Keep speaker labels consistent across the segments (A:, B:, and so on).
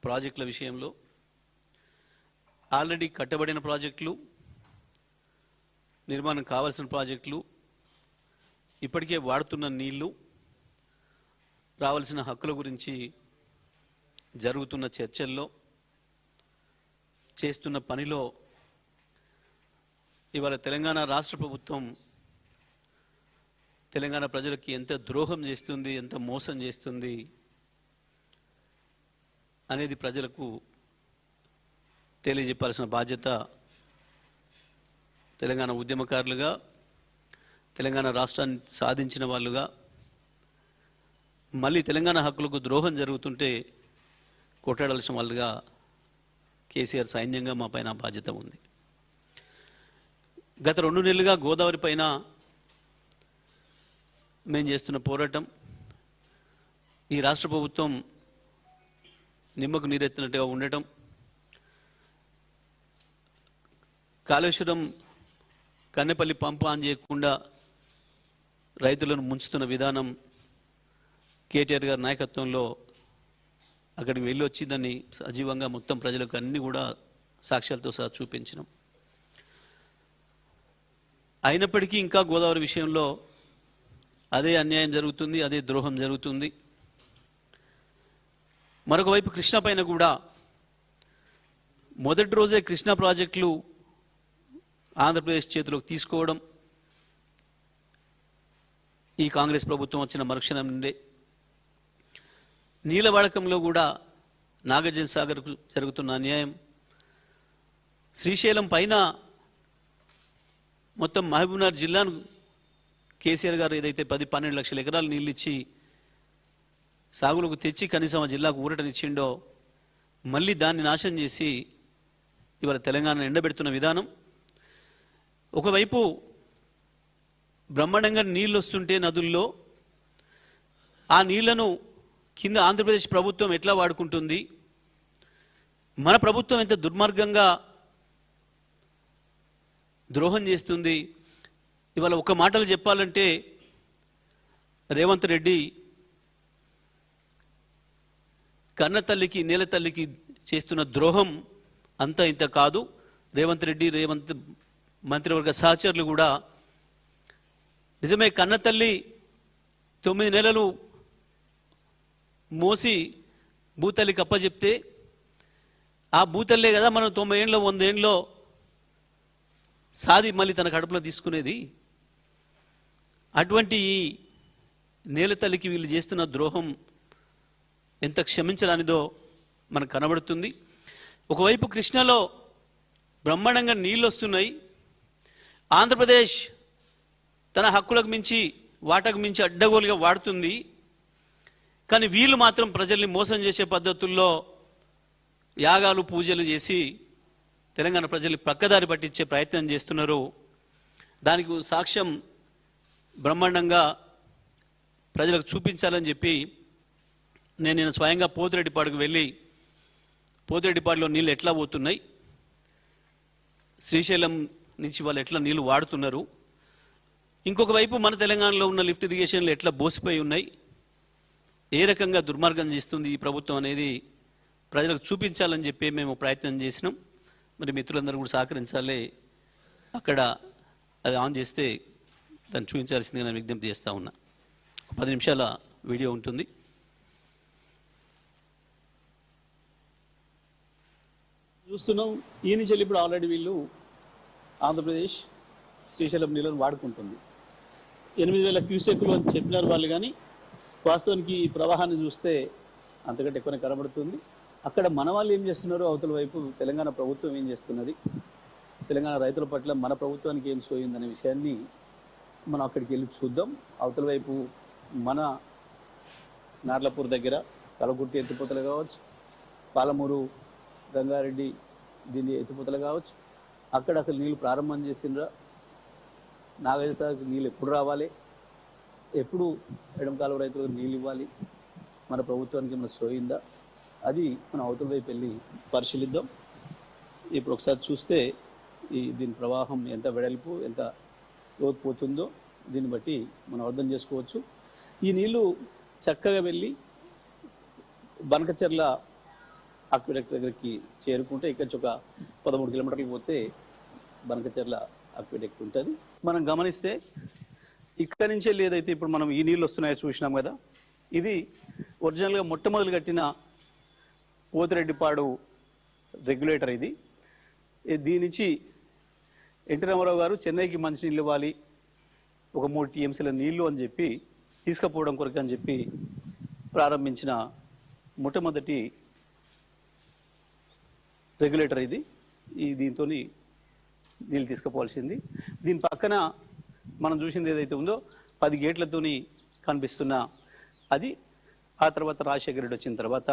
A: ప్రాజెక్టుల విషయంలో ఆల్రెడీ కట్టబడిన ప్రాజెక్టులు, నిర్మాణం కావాల్సిన ప్రాజెక్టులు, ఇప్పటికే వాడుతున్న నీళ్లు, రావాల్సిన హక్కుల గురించి జరుగుతున్న చర్చల్లో, చేస్తున్న పనిలో ఇవాళ తెలంగాణ రాష్ట్ర ప్రభుత్వం తెలంగాణ ప్రజలకి ఎంత ద్రోహం చేస్తుంది, ఎంత మోసం చేస్తుంది అనేది ప్రజలకు తెలియజెప్పాల్సిన బాధ్యత తెలంగాణ ఉద్యమకారులుగా, తెలంగాణ రాష్ట్రాన్ని సాధించిన వాళ్ళుగా, మళ్ళీ తెలంగాణ హక్కులకు ద్రోహం జరుగుతుంటే కొట్టాడాల్సిన వాళ్ళుగా కేసీఆర్ సైన్యంగా మా పైన బాధ్యత ఉంది. గత 2 నెలలుగా గోదావరి పైన మేము చేస్తున్న పోరాటం, ఈ రాష్ట్ర ప్రభుత్వం నిమ్మకు నీరెత్తినట్టుగా ఉండటం, కాళేశ్వరం కన్నెపల్లి పంపు ఆన్ చేయకుండా రైతులను ముంచుతున్న విధానం కేటీఆర్ గారి నాయకత్వంలో అక్కడికి వెళ్ళి వచ్చి దాన్ని సజీవంగా మొత్తం ప్రజలకు అన్ని కూడా సాక్ష్యాలతో సహా చూపించినాం. అయినప్పటికీ ఇంకా గోదావరి విషయంలో అదే అన్యాయం జరుగుతుంది, అదే ద్రోహం జరుగుతుంది. మరొక వైపు కృష్ణా పైన కూడా మొదటి రోజే కృష్ణా ప్రాజెక్టులు ఆంధ్రప్రదేశ్ చేతిలోకి తీసుకోవడం ఈ కాంగ్రెస్ ప్రభుత్వం వచ్చిన మరుక్షణం నుండే, నీళ్ళ వాడకంలో కూడా నాగార్జున సాగర్కు జరుగుతున్న అన్యాయం, శ్రీశైలం పైన మొత్తం మహబూబ్నగర్ జిల్లాను కేసీఆర్ గారు ఏదైతే 10-12 లక్షల ఎకరాలు నీళ్ళు ఇచ్చి సాగులకు తెచ్చి కనీసం ఆ జిల్లాకు ఊరటనిచ్చిండో మళ్ళీ దాన్ని నాశనం చేసి ఇవాళ తెలంగాణను ఎండబెడుతున్న విధానం. ఒకవైపు బ్రహ్మాండంగా నీళ్ళు వస్తుంటే నదుల్లో ఆ నీళ్లను కింద ఆంధ్రప్రదేశ్ ప్రభుత్వం ఎట్లా వాడుకుంటుంది, మన ప్రభుత్వం ఎంత దుర్మార్గంగా ద్రోహం చేస్తుంది. ఇవాళ ఒక మాటలు చెప్పాలంటే రేవంత్ రెడ్డి కన్నతల్లికి నేలతల్లికి చేస్తున్న ద్రోహం అంతా ఇంత కాదు. రేవంత్ రెడ్డి, రేవంత్ మంత్రివర్గ సహచరులు కూడా నిజమే కన్నతల్లి 9 నెలలు మోసి భూతల్లికి అప్పచెప్తే ఆ భూతల్లే కదా మనం 90 ఏళ్ళలో 100 ఏళ్ళలో సాది మళ్ళీ తన కడుపులో తీసుకునేది. అటువంటి ఈ నేలతల్లికి వీళ్ళు చేస్తున్న ద్రోహం ఎంత క్షమించడానిదో మనకు కనబడుతుంది. ఒకవైపు కృష్ణలో బ్రహ్మాండంగా నీళ్ళు వస్తున్నాయి, ఆంధ్రప్రదేశ్ తన హక్కులకు మించి వాటకు మించి అడ్డగోలుగా వాడుతుంది. కానీ వీళ్ళు మాత్రం ప్రజల్ని మోసం చేసే పద్ధతుల్లో యాగాలు పూజలు చేసి తెలంగాణ ప్రజల్ని పక్కదారి పట్టించే ప్రయత్నం చేస్తున్నారు. దానికి సాక్ష్యం బ్రహ్మాండంగా ప్రజలకు చూపించాలని చెప్పి నేను స్వయంగా పోతిరెడ్డిపాడుకు వెళ్ళి పోతిరెడ్డిపాడులో నీళ్ళు ఎట్లా పోతున్నాయి, శ్రీశైలం నుంచి వాళ్ళు ఎట్లా నీళ్లు వాడుతున్నారు, ఇంకొక వైపు మన తెలంగాణలో ఉన్న లిఫ్ట్ ఇరిగేషన్లు ఎట్లా బోసిపోయి ఉన్నాయి, ఏ రకంగా దుర్మార్గం చేస్తుంది ఈ ప్రభుత్వం అనేది ప్రజలకు చూపించాలని చెప్పి మేము ప్రయత్నం చేసినాం. మరి మిత్రులందరూ కూడా సహకరించాలి. అక్కడ అది ఆన్ చేస్తే దాన్ని చూపించాల్సిందిగా నేను విజ్ఞప్తి చేస్తూ ఉన్నా. 10 నిమిషాల వీడియో ఉంటుంది. చూస్తున్నాం ఈ నుంచి ఇప్పుడు ఆల్రెడీ వీళ్ళు ఆంధ్రప్రదేశ్ శ్రీశైలం నీళ్ళను వాడుకుంటుంది. 8,000 క్యూసెక్లు అని చెప్పినారు వాళ్ళు, కానీ వాస్తవానికి ఈ ప్రవాహాన్ని చూస్తే అంతకంటే ఎక్కువనే కనబడుతుంది. అక్కడ మన వాళ్ళు ఏం చేస్తున్నారు, అవతల వైపు తెలంగాణ ప్రభుత్వం ఏం చేస్తున్నది, తెలంగాణ రైతుల పట్ల మన ప్రభుత్వానికి ఏం సోయిందనే విషయాన్ని మనం అక్కడికి వెళ్ళి చూద్దాం. అవతల వైపు మన నార్లపూర్ దగ్గర కలగుర్తి ఎత్తిపోతలు కావచ్చు, పాలమూరు రంగారెడ్డి దీని ఎత్తిపోతలు కావచ్చు, అక్కడ అసలు నీళ్ళు ప్రారంభం చేసిండ్రా, నాగార్జునసాగర్కి నీళ్ళు ఎప్పుడు రావాలి, ఎప్పుడు ఎడమ కాలువ రైతులకు నీళ్ళు ఇవ్వాలి, మన ప్రభుత్వానికి ఏమైనా సోయిందా, అది మనం అవతల వైపు వెళ్ళి పరిశీలిద్దాం. ఇప్పుడు ఒకసారి చూస్తే దీని ప్రవాహం ఎంత వెడల్పు ఎంత లోతుపోతుందో దీన్ని బట్టి మనం అర్థం చేసుకోవచ్చు. ఈ నీళ్లు చక్కగా వెళ్ళి బనకచెర్ల అక్విడక్ట్ దగ్గరికి చేరుకుంటే ఇక్కడ నుంచి ఒక 13 కిలోమీటర్లు పోతే బనకచెర్ల అక్విడక్ట్ ఉంటుంది. మనం గమనిస్తే ఇక్కడ నుంచే ఏదైతే ఇప్పుడు మనం ఈ నీళ్ళు వస్తున్నాయో చూసినాం కదా, ఇది ఒరిజినల్గా మొట్టమొదలు కట్టిన పోతిరెడ్డిపాడు రెగ్యులేటర్. ఇది దీని నుంచి ఎన్టీ రామారావు గారు చెన్నైకి మంచినీళ్ళు ఇవ్వాలి, ఒక 3 టీఎంసీల నీళ్లు అని చెప్పి తీసుకుపోవడం కొరకు అని చెప్పి ప్రారంభించిన మొట్టమొదటి రెగ్యులేటర్ ఇది. దీంతో నీళ్ళు తీసుకుపోవాల్సింది. దీని పక్కన మనం చూసింది ఏదైతే ఉందో 10 గేట్లతోని కనిపిస్తున్న అది. ఆ తర్వాత రాజశేఖర రెడ్డి వచ్చిన తర్వాత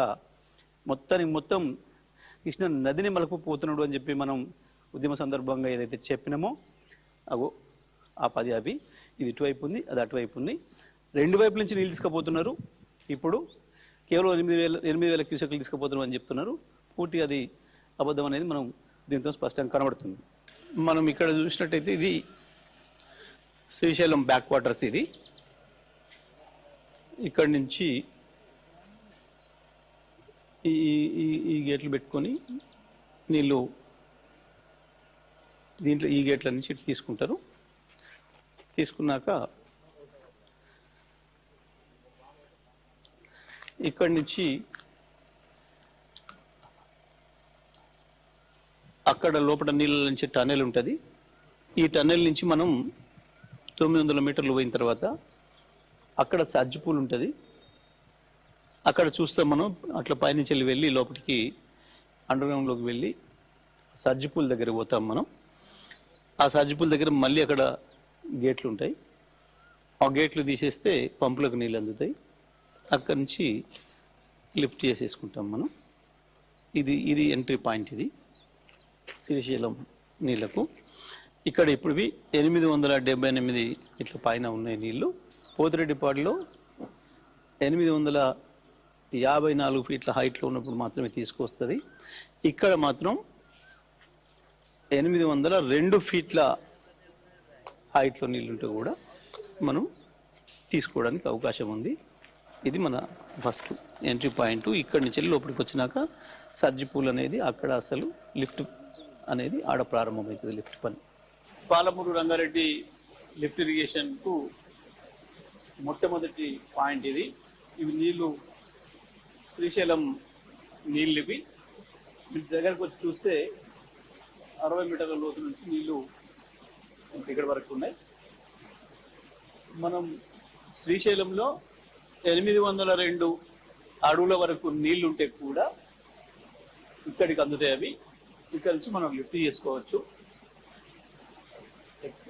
A: మొత్తం కృష్ణ నదిని మలుపుపోతున్నాడు అని చెప్పి మనం ఉద్యమ సందర్భంగా ఏదైతే చెప్పినామో అగో ఆ 10 అవి, ఇది ఇటువైపు ఉంది, అది అటువైపు ఉంది. 2 వైపుల నుంచి నీళ్ళు తీసుకుపోతున్నారు. ఇప్పుడు కేవలం 8,000 క్యూసెక్లు తీసుకుపోతున్నాం అని చెప్తున్నారు. పూర్తిగా అది అబద్ధం అనేది మనం దీంతో స్పష్టంగా కనబడుతుంది. మనం ఇక్కడ చూసినట్టయితే ఇది శ్రీశైలం బ్యాక్ వాటర్స్. ఇది ఇక్కడి నుంచి ఈ గేట్లు పెట్టుకొని నీళ్ళు దీంట్లో ఈ గేట్ల నుంచి తీసుకుంటారు. తీసుకున్నాక ఇక్కడి నుంచి అక్కడ లోపల నీళ్ళ నుంచి టన్నెల్ ఉంటుంది. ఈ టన్నెల్ నుంచి మనం 900 మీటర్లు పోయిన తర్వాత అక్కడ సజ్జి పూల్ ఉంటుంది. అక్కడ చూస్తాం మనం. అట్లా పైనుంచి వెళ్ళి లోపలికి అండర్గ్రౌండ్లోకి వెళ్ళి సజ్జి పూల్ దగ్గర పోతాం మనం. ఆ సజ్జి పూల్ దగ్గర మళ్ళీ అక్కడ గేట్లు ఉంటాయి. ఆ గేట్లు తీసేస్తే పంపులకు నీళ్ళు అందుతాయి. అక్కడి నుంచి లిఫ్ట్ చేసేసుకుంటాం మనం. ఇది ఎంట్రీ పాయింట్. ఇది శ్రీశైలం నీళ్లకు. ఇక్కడ ఇప్పుడు 878 ఇట్లా పైన ఉన్నాయి నీళ్లు. పోతిరెడ్డిపాడులో 854 ఫీట్ల హైట్లో ఉన్నప్పుడు మాత్రమే తీసుకొస్తుంది. ఇక్కడ మాత్రం 802 ఫీట్ల హైట్లో నీళ్ళుంటే కూడా మనం తీసుకోవడానికి అవకాశం ఉంది. ఇది మన ఫస్ట్ ఎంట్రీ పాయింట్. ఇక్కడి నుంచి లోపలికి వచ్చినాక సర్జి పూల్ అనేది అక్కడ అసలు లిఫ్ట్ అనేది ఆడ ప్రారంభమవుతుంది, లిఫ్ట్ పని. పాలమూరు రంగారెడ్డి లిఫ్ట్ ఇరిగేషన్ కు మొట్టమొదటి పాయింట్ ఇది. ఇవి నీళ్లు శ్రీశైలం నీళ్ళు. ఇవి మీ దగ్గరకు వచ్చి చూస్తే 60 మీటర్ల లోతు నుంచి నీళ్లు ఇక్కడ వరకు ఉన్నాయి. మనం శ్రీశైలంలో 802 అడుగుల వరకు నీళ్లు ఉంటే కూడా ఇక్కడికి అందుతాయి. అవి ఇక్కడ నుంచి మనం లిఫ్ట్ చేసుకోవచ్చు.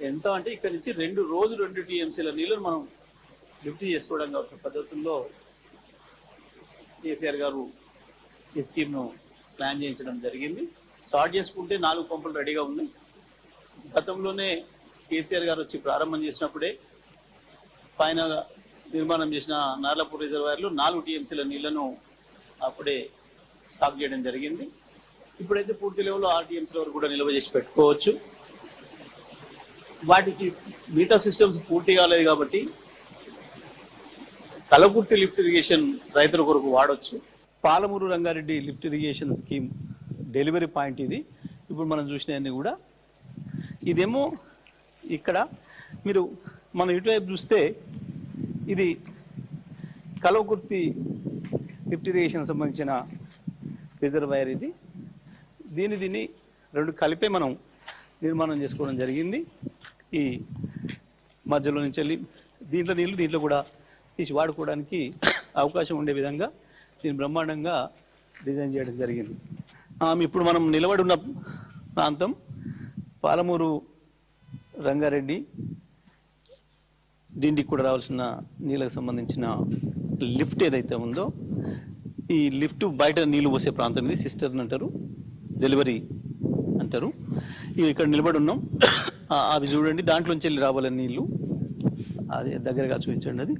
A: ఎంత అంటే ఇక్కడ నుంచి 2 టీఎంసీల నీళ్ళను మనం లిఫ్ట్ చేసుకోవడం కావచ్చు పద్ధతుల్లో కేసీఆర్ గారు ఈ స్కీమ్ను ప్లాన్ చేయించడం జరిగింది. స్టార్ట్ చేసుకుంటే 4 పంపులు రెడీగా ఉన్నాయి. గతంలోనే కేసీఆర్ గారు వచ్చి ప్రారంభం చేసినప్పుడే పైన నిర్మాణం చేసిన నార్లాపూర్ రిజర్వాయర్లో 4 టీఎంసీల నీళ్లను అప్పుడే స్టాక్ చేయడం జరిగింది. ఇప్పుడైతే పూర్తి లెవెల్లో 6 టీఎంసీల వరకు కూడా నిల్వ చేసి పెట్టుకోవచ్చు. వాటికి మిగతా సిస్టమ్స్ పూర్తి కాలేదు కాబట్టి కలకుర్తి లిఫ్ట్ ఇరిగేషన్ రైతుల కొరకు వాడొచ్చు. Palamuru Rangareddy lift irrigation scheme delivery point ఇది. ఇప్పుడు మనం చూసినవన్నీ కూడా ఇదేమో ఇక్కడ మీరు మనం ఇటువైపు చూస్తే ఇది కలవకుర్తి లిఫ్ట్ ఇరిగేషన్ సంబంధించిన రిజర్వాయర్. ఇది దీన్ని 2 కలిపే మనం నిర్మాణం చేసుకోవడం జరిగింది. ఈ మధ్యలో నుంచి వెళ్ళి దీంట్లో నీళ్లు దీంట్లో కూడా తీసి వాడుకోవడానికి అవకాశం ఉండే విధంగా దీన్ని బ్రహ్మాండంగా డిజైన్ చేయడం జరిగింది. ఇప్పుడు మనం నిలబడి ఉన్న ప్రాంతం పాలమూరు రంగారెడ్డి డిండికి కూడా రావాల్సిన నీళ్ళకు సంబంధించిన లిఫ్ట్ ఏదైతే ఉందో ఈ లిఫ్ట్ బయట నీళ్లు పోసే ప్రాంతం ఇది. సిస్టర్న్ అంటారు, డెలివరీ అంటారు. ఇక్కడ నిలబడి ఉన్నాం. అవి చూడండి, దాంట్లోంచి వెళ్ళి రావాలని నీళ్లు. అది దగ్గరగా చూపించండి. అది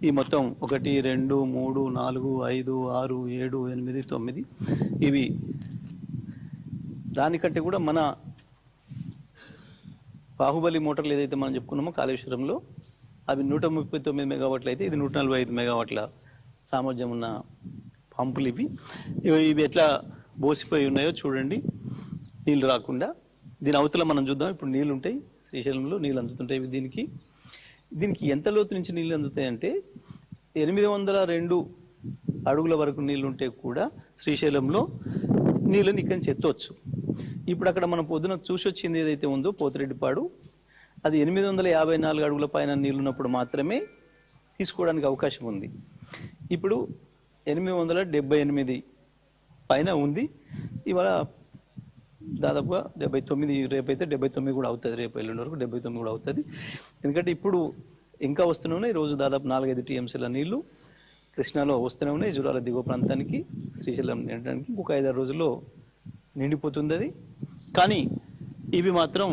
A: ఈ మొత్తం 1 2 3 4 5 6 7 8 9 ఇవి దానికంటే కూడా మన బాహుబలి మోటార్లు ఏదైతే మనం చెప్పుకున్నామో కాళేశ్వరంలో అవి 139 మెగావాట్లు అయితే ఇది 145 మెగావాట్ల సామర్థ్యం ఉన్న పంపులు ఇవి ఎట్లా బోసిపోయి ఉన్నాయో చూడండి, నీళ్ళు రాకుండా. దీని అవతల మనం చూద్దాం. ఇప్పుడు నీళ్ళు ఉంటాయి, శ్రీశైలంలో నీళ్ళు అందుతుంటాయి. దీనికి ఎంత లోతు నుంచి నీళ్ళు అందుతాయి అంటే 802 అడుగుల వరకు నీళ్ళు ఉంటే కూడా శ్రీశైలంలో నీళ్ళని ఇక్కడి నుంచి ఎత్తవచ్చు. ఇప్పుడు అక్కడ మనం పొద్దున చూసి వచ్చింది ఏదైతే ఉందో పోతిరెడ్డిపాడు, అది 854 అడుగుల పైన నీళ్ళు ఉన్నప్పుడు మాత్రమే తీసుకోవడానికి అవకాశం ఉంది. ఇప్పుడు 878 పైన ఉంది. ఇవాళ దాదాపుగా 79, రేపైతే 79 కూడా అవుతుంది, రేపు ఎల్లుండి వరకు 79 కూడా అవుతుంది. ఎందుకంటే ఇప్పుడు ఇంకా వస్తూనే ఉన్నాయి. రోజు దాదాపు 4-5 టీఎంసీల నీళ్లు కృష్ణాలో వస్తూనే ఉన్నాయి. జూరాల దిగువ ప్రాంతానికి శ్రీశైలం నిండడానికి ఇంకొక 5-6 రోజుల్లో నిండిపోతుంది అది. కానీ ఇవి మాత్రం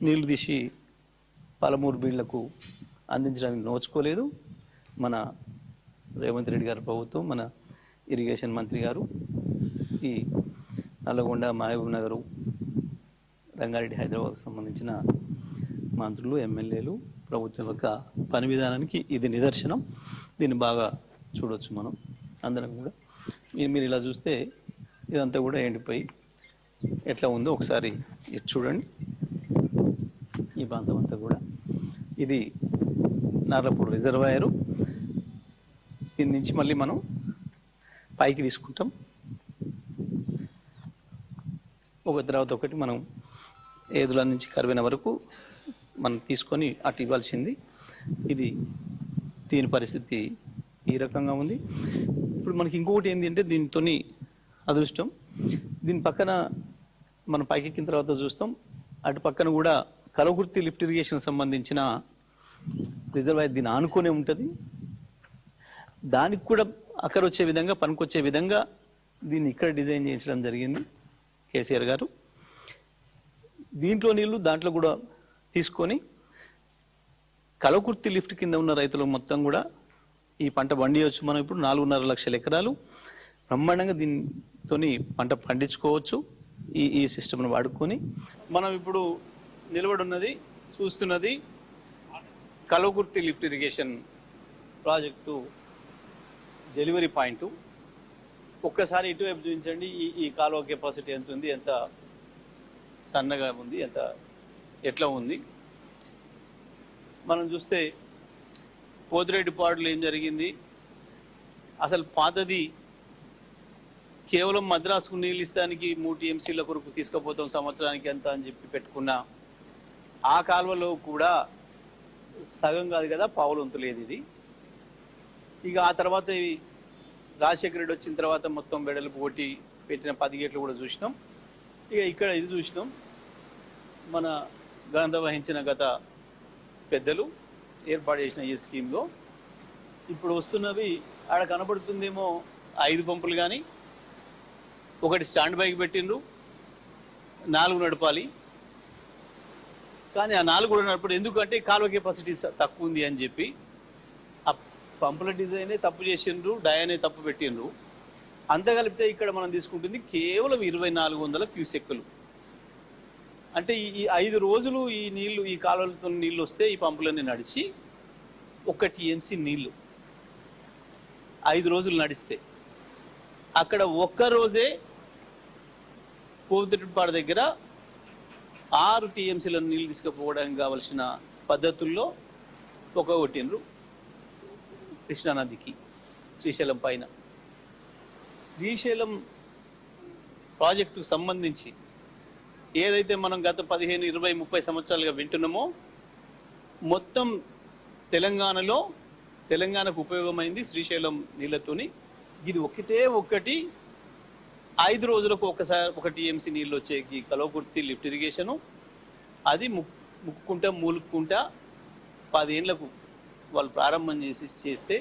A: నీళ్లు తీసి పాలమూరు బీళ్లకు అందించడానికి నోచుకోలేదు. మన రేవంత్ రెడ్డి గారి ప్రభుత్వం, మన ఇరిగేషన్ మంత్రి గారు ఈ నల్లగొండ, మహబూబ్ నగరు, రంగారెడ్డి, హైదరాబాద్కు సంబంధించిన మంత్రులు, ఎమ్మెల్యేలు, ప్రభుత్వం యొక్క పని విధానానికి ఇది నిదర్శనం. దీన్ని బాగా చూడవచ్చు మనం అందరం కూడా. మీరు ఇలా చూస్తే ఇదంతా కూడా ఎండిపోయి ఎట్లా ఉందో ఒకసారి ఇది చూడండి. ఈ ప్రాంతం అంతా కూడా ఇది నార్లపూడి రిజర్వాయరు. దీని నుంచి మళ్ళీ మనం పైకి తీసుకుంటాం, ఒక తర్వాత ఒకటి మనం ఏదుల నుంచి కర్వెన వరకు మనం తీసుకొని అటు ఇవ్వాల్సింది. దీని పరిస్థితి ఈ రకంగా ఉంది. ఇప్పుడు మనకి ఇంకొకటి ఏంటి అంటే దీనితో అదృష్టం, దీని పక్కన మనం పైకెక్కిన తర్వాత చూస్తాం, అటు పక్కన కూడా కలవకుర్తి లిఫ్ట్ ఇరిగేషన్ సంబంధించిన రిజర్వాయర్ దీన్ని ఆనుకునే ఉంటుంది. దానికి కూడా అక్కడ వచ్చే విధంగా, పనికొచ్చే విధంగా దీన్ని ఇక్కడ డిజైన్ చేయించడం జరిగింది కేసీఆర్ గారు. దీంట్లో నీళ్లు దాంట్లో కూడా తీసుకొని కలవకుర్తి లిఫ్ట్ కింద ఉన్న రైతులకు మొత్తం కూడా ఈ పంట పండియవచ్చు. మనం ఇప్పుడు 4.5 లక్షల ఎకరాలు బ్రహ్మాండంగా దీంతో పంట పండించుకోవచ్చు. ఈ సిస్టమ్ను వాడుకొని మనం ఇప్పుడు నిలబడున్నది, చూస్తున్నది Kalwakurthy lift irrigation project delivery point. ఒక్కసారి ఇటువైపు చూపించండి. ఈ కాలువ కెపాసిటీ ఎంత ఉంది, ఎంత సన్నగా ఉంది, ఎట్లా ఉంది. మనం చూస్తే పోతిరెడ్డిపాడులో ఏం జరిగింది, అసలు పాతది కేవలం మద్రాసుకు నీళ్ళు ఇస్తానికి 3 టీఎంసీల కొరకు తీసుకుపోతాం సంవత్సరానికి ఎంత అని చెప్పి పెట్టుకున్న ఆ కాలువలో కూడా సగం కాదు కదా, పావులొంతు లేదు ఇది. ఇక ఆ తర్వాత రాజశేఖర రెడ్డి వచ్చిన తర్వాత మొత్తం వెడల్పు కొట్టి పెట్టిన 10 గేట్లు కూడా చూసినాం. ఇక ఇక్కడ ఇది చూసినాం. మన ఘనత వహించిన గత పెద్దలు ఏర్పాటు చేసిన ఈ స్కీమ్లో ఇప్పుడు వస్తున్నవి ఆడ కనబడుతుందేమో 5 పంపులు, కానీ ఒకటి స్టాండ్ బైకి పెట్టిండ్రు, 4 నడపాలి. కానీ ఆ 4 కూడా నడపడు. ఎందుకంటే కాలువ కెపాసిటీ తక్కువ ఉంది అని చెప్పి ఆ పంపుల డిజైనే తప్పు చేసిండ్రు, డయానే తప్పు పెట్టిండ్రు. అంత కలిపితే ఇక్కడ మనం తీసుకుంటుంది కేవలం 2400 క్యూసెక్కులు. అంటే ఈ 5 రోజులు ఈ నీళ్లు, ఈ కాలువలతో నీళ్ళు వస్తే ఈ పంపులన్నీ నడిచి 1 టీఎంసీ నీళ్లు 5 రోజులు నడిస్తే, అక్కడ ఒక్క రోజే పోతిరెడ్డిపాడు దగ్గర 6 టీఎంసీల నీళ్ళు తీసుకుపోవడానికి కావలసిన పద్ధతుల్లో కొట్టిండ్రు కృష్ణానదికి, శ్రీశైలం పైన. శ్రీశైలం ప్రాజెక్టుకు సంబంధించి ఏదైతే మనం గత 15, 20, 30 సంవత్సరాలుగా వింటున్నామో, మొత్తం తెలంగాణకు ఉపయోగమైంది శ్రీశైలం నీళ్లతోని. ఇది ఒకటి 5 రోజులకు ఒకసారి 1 టీఎంసీ నీళ్ళు వచ్చే ఈ కలవకుర్తి లిఫ్ట్ ఇరిగేషను, అది మూలుక్కుంటా 10 ఏళ్లకు వాళ్ళు ప్రారంభం చేస్తే,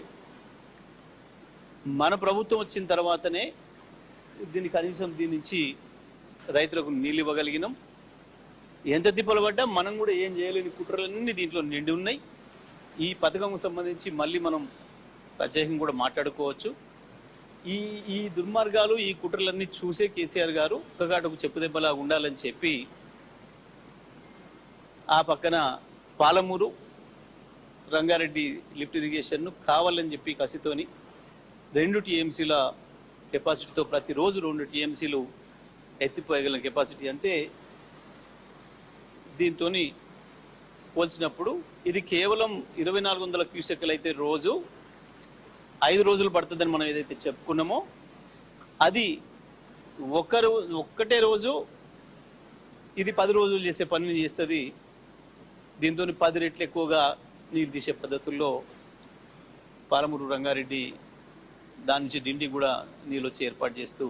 A: మన ప్రభుత్వం వచ్చిన తర్వాతనే కనీసం దీని నుంచి రైతులకు నీళ్ళు ఇవ్వగలిగినాం. ఎంత తిప్పలు పడ్డా మనం కూడా ఏం చేయలేని కుట్రలన్నీ దీంట్లో నిండి ఉన్నాయి. ఈ పథకంకు సంబంధించి మళ్ళీ మనం ప్రత్యేకంగా కూడా మాట్లాడుకోవచ్చు. ఈ దుర్మార్గాలు, ఈ కుట్రలన్నీ చూసే కేసీఆర్ గారు ఒక్కగాటకు చెప్పుదెబ్బలా ఉండాలని చెప్పి ఆ పక్కన పాలమూరు, రంగారెడ్డి లిఫ్ట్ ఇరిగేషన్ను కావాలని చెప్పి కసితోని 2 టీఎంసీల కెపాసిటీతో ప్రతిరోజు 2 టీఎంసీలు ఎత్తిపోయగల కెపాసిటీ అంటే దీంతో పోల్చినప్పుడు ఇది కేవలం 2400 క్యూసెక్లు అయితే రోజు 5 రోజులు పడుతుందని మనం ఏదైతే చెప్పుకున్నామో అది ఒక్కటే రోజు ఇది 10 రోజులు చేసే పనిని చేస్తుంది. దీంతో 10 రెట్లు ఎక్కువగా నీళ్ళు తీసే పద్ధతుల్లో పాలమూరు రంగారెడ్డి దాని నుంచి డిండి కూడా నీళ్ళు వచ్చి ఏర్పాటు చేస్తూ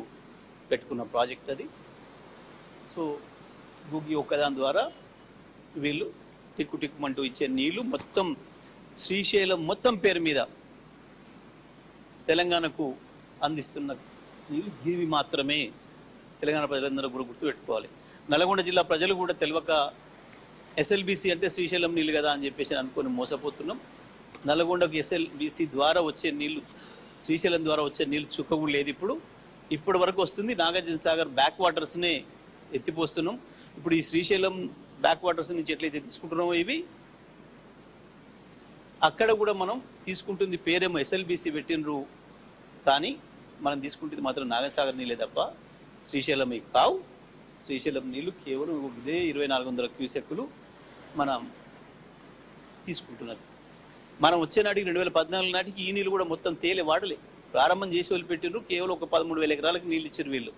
A: పెట్టుకున్న ప్రాజెక్ట్ అది. సో గూగి ఒక్కదాని ద్వారా వీళ్ళు టిక్కుమంటూ ఇచ్చే నీళ్లు మొత్తం శ్రీశైలం మొత్తం పేరు మీద తెలంగాణకు అందిస్తున్న నీళ్ళు గివి మాత్రమే. తెలంగాణ ప్రజలందరూ కూడా గుర్తుపెట్టుకోవాలి. నల్గొండ జిల్లా ప్రజలు కూడా తెలియక ఎస్ఎల్బీసీ అంటే శ్రీశైలం నీళ్ళు కదా అని చెప్పేసి అనుకొని మోసపోతున్నాం. నల్గొండకు ఎస్ఎల్బీసీ ద్వారా వచ్చే నీళ్లు శ్రీశైలం ద్వారా వచ్చే నీళ్ళు చుక్కవు లేదు. ఇప్పటి వరకు వస్తుంది. నాగార్జున సాగర్ బ్యాక్ వాటర్స్నే ఎత్తిపోస్తున్నాం. ఇప్పుడు ఈ శ్రీశైలం బ్యాక్ వాటర్స్ నుంచి ఎట్లయితే తీసుకుంటున్నామో ఇవి అక్కడ కూడా మనం తీసుకుంటుంది పేరేమో ఎస్ఎల్బీసీ పెట్టినరు, కానీ మనం తీసుకుంటుంది మాత్రం నాగసాగర్ నీళ్ళే తప్ప శ్రీశైలం కావు. శ్రీశైలం నీళ్లు కేవలం ఇదే 2400 క్యూసెక్కులు మనం తీసుకుంటున్నారు. మనం వచ్చే నాటికి 2014 నాటికి ఈ నీళ్ళు కూడా మొత్తం తేలే వాడలే, ప్రారంభం చేసి వదిలిపెట్టినారు. కేవలం ఒక 13,000 ఎకరాలకు నీళ్ళు ఇచ్చారు వీళ్ళు.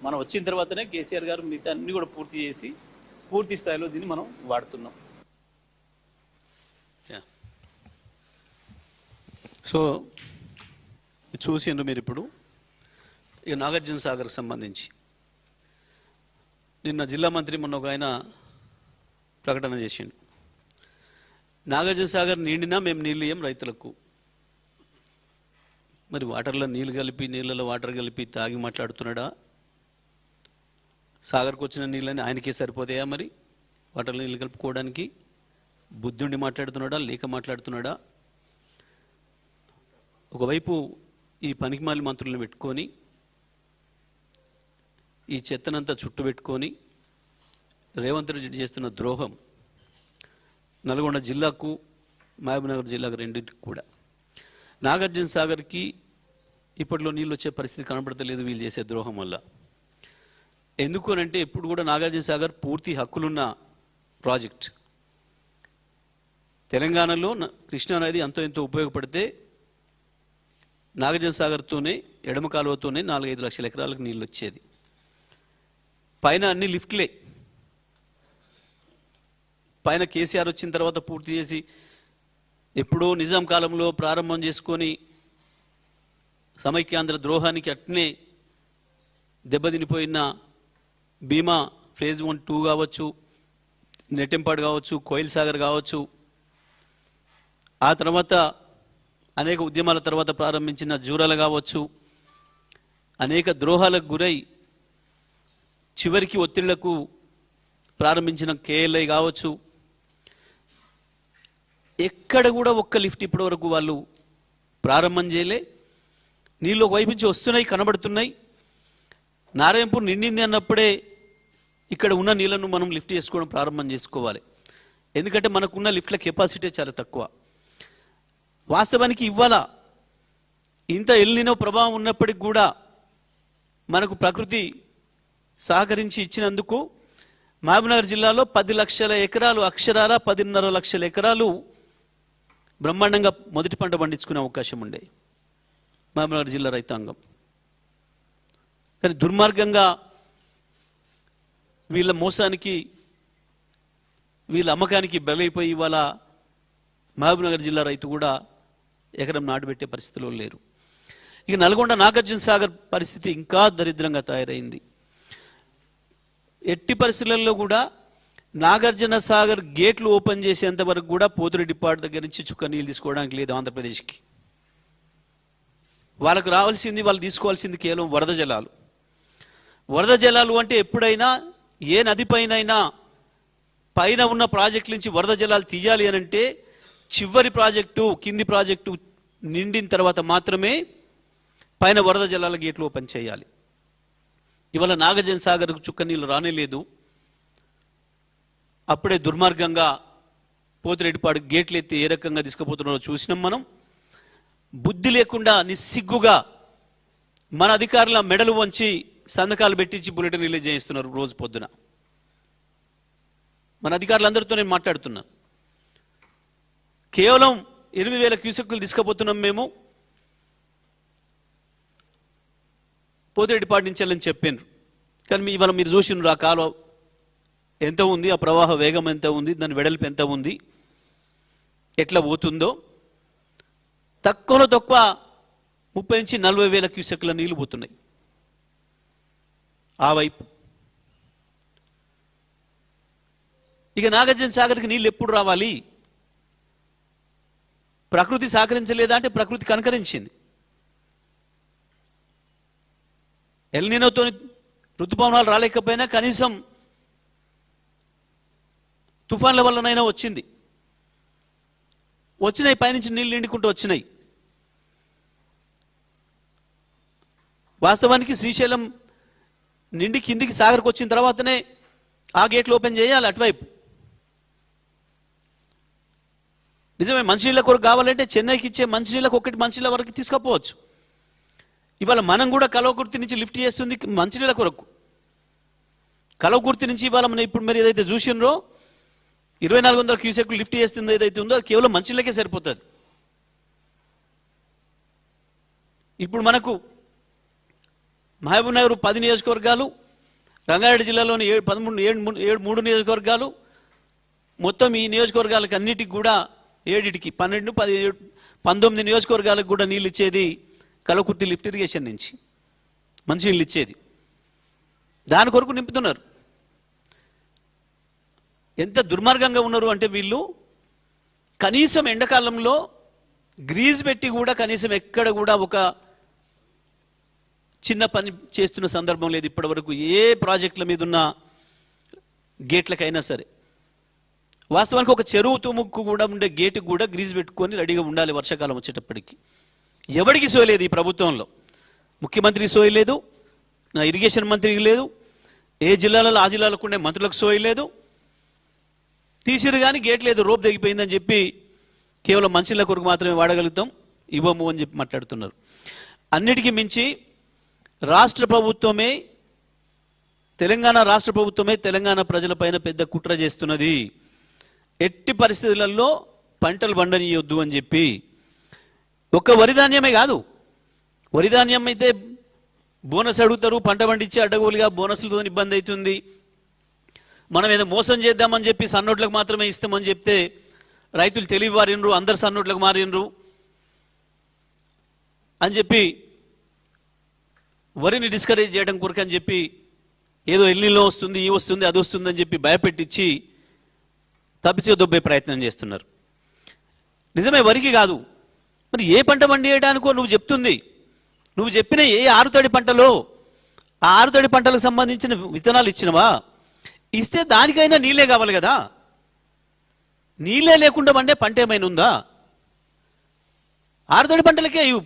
A: మనం వచ్చిన తర్వాతనే కేసీఆర్ గారు మిగతా అన్ని కూడా పూర్తి చేసి పూర్తి స్థాయిలో దీన్ని మనం వాడుతున్నాం. సో చూసిండ్రు మీరు. ఇప్పుడు ఇక నాగార్జున సాగర్కి సంబంధించి నిన్న జిల్లా మంత్రి మొన్న ఒక ఆయన ప్రకటన చేసిండు. నాగార్జున సాగర్ నిండినా మేము నీళ్ళు ఇయ్యం రైతులకు. మరి వాటర్లో నీళ్ళు కలిపి నీళ్ళలో వాటర్ కలిపి తాగి మాట్లాడుతున్నాడా? సాగర్కు వచ్చిన నీళ్ళని ఆయనకే సరిపోతాయా? మరి వాటర్లో నీళ్ళు కలుపుకోవడానికి బుద్ధుండి మాట్లాడుతున్నాడా లేక మాట్లాడుతున్నాడా? ఒకవైపు ఈ పనికిమాలి మంత్రులను పెట్టుకొని ఈ చెత్తనంతా చుట్టు పెట్టుకొని రేవంత్ రెడ్డి చేస్తున్న ద్రోహం నల్గొండ జిల్లాకు మహబూబ్నగర్ జిల్లాకు రెండింటికి కూడా. నాగార్జున సాగర్కి ఇప్పట్లో నీళ్ళు వచ్చే పరిస్థితి కనబడతలేదు వీళ్ళు చేసే ద్రోహం వల్ల. ఎందుకు అంటే ఇప్పుడు కూడా నాగార్జున సాగర్ పూర్తి హక్కులున్న ప్రాజెక్ట్. తెలంగాణలో కృష్ణా నది అంతో ఎంతో ఉపయోగపడితే నాగార్జున సాగర్తోనే ఎడమ కాలువతోనే 4-5 లక్షల ఎకరాలకు నీళ్ళు వచ్చేది. పైన అన్ని లిఫ్ట్లే. పైన కేసీఆర్ వచ్చిన తర్వాత పూర్తి చేసి ఎప్పుడో నిజాం కాలంలో ప్రారంభం చేసుకొని సమైక్యాంధ్ర ద్రోహానికి అట్నే దెబ్బతినిపోయిన భీమా ఫేజ్ 1, 2 కావచ్చు, నెట్టెంపాడు కావచ్చు, కోయిల్ సాగర్ కావచ్చు, ఆ తర్వాత అనేక ఉద్యమాల తర్వాత ప్రారంభించిన జూరాల కావచ్చు, అనేక ద్రోహాలకు గురై చివరికి ఒత్తిళ్లకు ప్రారంభించిన కేఎల్ఐ కావచ్చు, ఎక్కడ కూడా ఒక్క లిఫ్ట్ ఇప్పటి వరకు వాళ్ళు ప్రారంభం చేయలే. నీళ్ళు ఒకవైపు నుంచి వస్తున్నాయి, కనబడుతున్నాయి. నారాయణపూర్ నిండింది అన్నప్పుడే ఇక్కడ ఉన్న నీళ్లను మనం లిఫ్ట్ చేసుకోవడం ప్రారంభం చేసుకోవాలి. ఎందుకంటే మనకున్న లిఫ్ట్ల కెపాసిటీ చాలా తక్కువ. వాస్తవానికి ఇవాళ ఇంత ఎల్నినో ప్రభావం ఉన్నప్పటికి కూడా మనకు ప్రకృతి సహకరించి ఇచ్చినందుకు మహబూబ్నగర్ జిల్లాలో 10 లక్షల ఎకరాలు అక్షరాల 10.5 లక్షల ఎకరాలు బ్రహ్మాండంగా మొదటి పంట పండించుకునే అవకాశం ఉండే మహబూబ్నగర్ జిల్లా రైతాంగం. కానీ దుర్మార్గంగా వీళ్ళ మోసానికి వీళ్ళ అమ్మకానికి బలైపోయి ఇవాళ మహబూబ్నగర్ జిల్లా రైతు కూడా ఎకరం నాటుబెట్టే పరిస్థితిలో లేరు. ఇక నల్గొండ నాగార్జున సాగర్ పరిస్థితి ఇంకా దరిద్రంగా తయారైంది. ఎట్టి పరిస్థితులలో కూడా నాగార్జున సాగర్ గేట్లు ఓపెన్ చేసేంత వరకు కూడా పోతిరెడ్డిపాడు దగ్గర నుంచి చుక్క నీళ్ళు తీసుకోవడానికి లేదు ఆంధ్రప్రదేశ్కి. వాళ్ళకు రావాల్సింది, వాళ్ళు తీసుకోవాల్సింది కేవలం వరద జలాలు. వరద జలాలు అంటే ఎప్పుడైనా ఏ నది పైన ఉన్న ప్రాజెక్టుల నుంచి వరద జలాలు తీయాలి అని అంటే చివరి ప్రాజెక్టు కింది ప్రాజెక్టు నిండిన తర్వాత మాత్రమే పైన వరద జలాల గేట్లు ఓపెన్ చేయాలి. ఇవాళ నాగార్జున సాగర్కు చుక్క నీళ్ళు రానేలేదు. అప్పుడే దుర్మార్గంగా పోతిరెడ్డిపాడు గేట్లు ఎత్తి ఏ రకంగా తీసుకుపోతున్నారో చూసినాం మనం. బుద్ధి లేకుండా నిస్సిగ్గుగా మన అధికారుల మెడలు వంచి సంతకాలు పెట్టించి బులెటిన్ రిలీజ్ చేయిస్తున్నారు రోజు పొద్దున. మన అధికారులందరితో నేను మాట్లాడుతున్నా. కేవలం 8,000 క్యూసెక్కులు తీసుకుపోతున్నాం మేము, పోతిరెడ్డిపాటి నుంచి వెళ్ళని చెప్పాను. కానీ ఇవాళ మీరు చూసినారు ఆ కాలువ ఎంత ఉంది, ఆ ప్రవాహ వేగం ఎంత ఉంది, దాని వెడల్పు ఎంత ఉంది, ఎట్లా పోతుందో. తక్కువలో తక్కువ 30 నుంచి 40,000 క్యూసెక్కుల నీళ్లు పోతున్నాయి ఆ వైపు. ఇక నాగార్జున సాగర్కి నీళ్ళు ఎప్పుడు రావాలి? ప్రకృతి సహకరించలేదా అంటే ప్రకృతి కనకరించింది. ఎల్నినోతో ఋతుపవనాలు రాలేకపోయినా కనీసం తుఫాన్ల వల్లనైనా వచ్చింది. వచ్చినాయి, పైనుంచి నీళ్ళు నిండుకుంటూ వచ్చినాయి. వాస్తవానికి శ్రీశైలం నిండి కిందికి సాగర్కి వచ్చిన తర్వాతనే ఆ గేట్లు ఓపెన్ చేయాలి అటువైపు. నిజమే, మంచినీళ్ళ కొరకు కావాలంటే చెన్నైకి ఇచ్చే మంచినీళ్ళకు ఒకటి మంచినీళ్ళ వరకు తీసుకుపోవచ్చు. ఇవాళ మనం కూడా కలవకుర్తి నుంచి లిఫ్ట్ చేస్తుంది మంచినీళ్ళ కొరకు. కలవకుర్తి నుంచి ఇవాళ మనం ఇప్పుడు మీరు ఏదైతే చూసినరో 2,400 క్యూసెక్లు లిఫ్ట్ చేస్తుంది ఏదైతే ఉందో అది కేవలం మంచినీళ్ళకే సరిపోతుంది. ఇప్పుడు మనకు మహబూబ్ నగర్ 10 నియోజకవర్గాలు, రంగారెడ్డి జిల్లాలోని 3 నియోజకవర్గాలు, మొత్తం ఈ నియోజకవర్గాలకు అన్నిటికి కూడా 7కి 12, 19 నియోజకవర్గాలకు కూడా నీళ్ళు ఇచ్చేది కలవకుర్తి లిఫ్ట్ ఇరిగేషన్ నుంచి మంచి నీళ్ళు ఇచ్చేది. దాని కొరకు నింపుతున్నారు. ఎంత దుర్మార్గంగా ఉన్నారు అంటే వీళ్ళు కనీసం ఎండాకాలంలో గ్రీజ్ పెట్టి కూడా కనీసం ఎక్కడ కూడా ఒక చిన్న పని చేస్తున్న సందర్భం లేదు ఇప్పటి వరకు. ఏ ప్రాజెక్టుల మీద ఉన్న గేట్లకైనా సరే. వాస్తవానికి ఒక చెరువు తుముక్కు కూడా ఉండే గేటుకు కూడా గ్రీజ్ పెట్టుకొని రెడీగా ఉండాలి వర్షాకాలం వచ్చేటప్పటికి. ఎవరికి సోయలేదు ఈ ప్రభుత్వంలో. ముఖ్యమంత్రికి సోయలేదు, నా ఇరిగేషన్ మంత్రికి లేదు, ఏ జిల్లాలలో ఆ జిల్లాలకు ఉండే మంత్రులకు సోయలేదు. తీసిరు కానీ గేట్ లేదు, రోప్ తెగిపోయిందని చెప్పి కేవలం మంచిళ్ళ కొరకు మాత్రమే వాడగలుగుతాం, ఇవ్వము అని చెప్పి మాట్లాడుతున్నారు. అన్నిటికీ మించి రాష్ట్ర ప్రభుత్వమే, తెలంగాణ రాష్ట్ర ప్రభుత్వమే తెలంగాణ ప్రజలపైన పెద్ద కుట్ర చేస్తున్నది. ఎట్టి పరిస్థితులలో పంటలు పండనీయొద్దు అని చెప్పి. ఒక్క వరిధాన్యమే కాదు, వరిధాన్యం అయితే బోనస్ అడుగుతారు, పంట పండించి అడ్డగోలుగా బోనస్లతో ఇబ్బంది అవుతుంది. మనం ఏదో మోసం చేద్దామని చెప్పి సన్నోట్లకు మాత్రమే ఇస్తామని చెప్తే రైతులు తెలివి వారినరు, అందరు సన్నోట్లకు మారినరు అని చెప్పి వరిని డిస్కరేజ్ చేయడం కొరకు అని చెప్పి ఏదో ఎల్లిలో వస్తుంది, ఈ వస్తుంది, అది వస్తుంది అని చెప్పి భయపెట్టించి తప్పించే దొబ్బే ప్రయత్నం చేస్తున్నారు. నిజమే, వరికి కాదు, మరి ఏ పంట పండియడానికో నువ్వు చెప్తుంది. నువ్వు చెప్పిన ఏ ఆరుతడి పంటలో ఆ ఆరుతడి పంటలకు సంబంధించిన విత్తనాలు ఇచ్చినవా? ఇస్తే దానికైనా నీళ్ళే కావాలి కదా. నీళ్ళే లేకుండా పండే పంట ఏమైనా ఉందా? ఆరుతడి పంటలకే ఇవ్వు.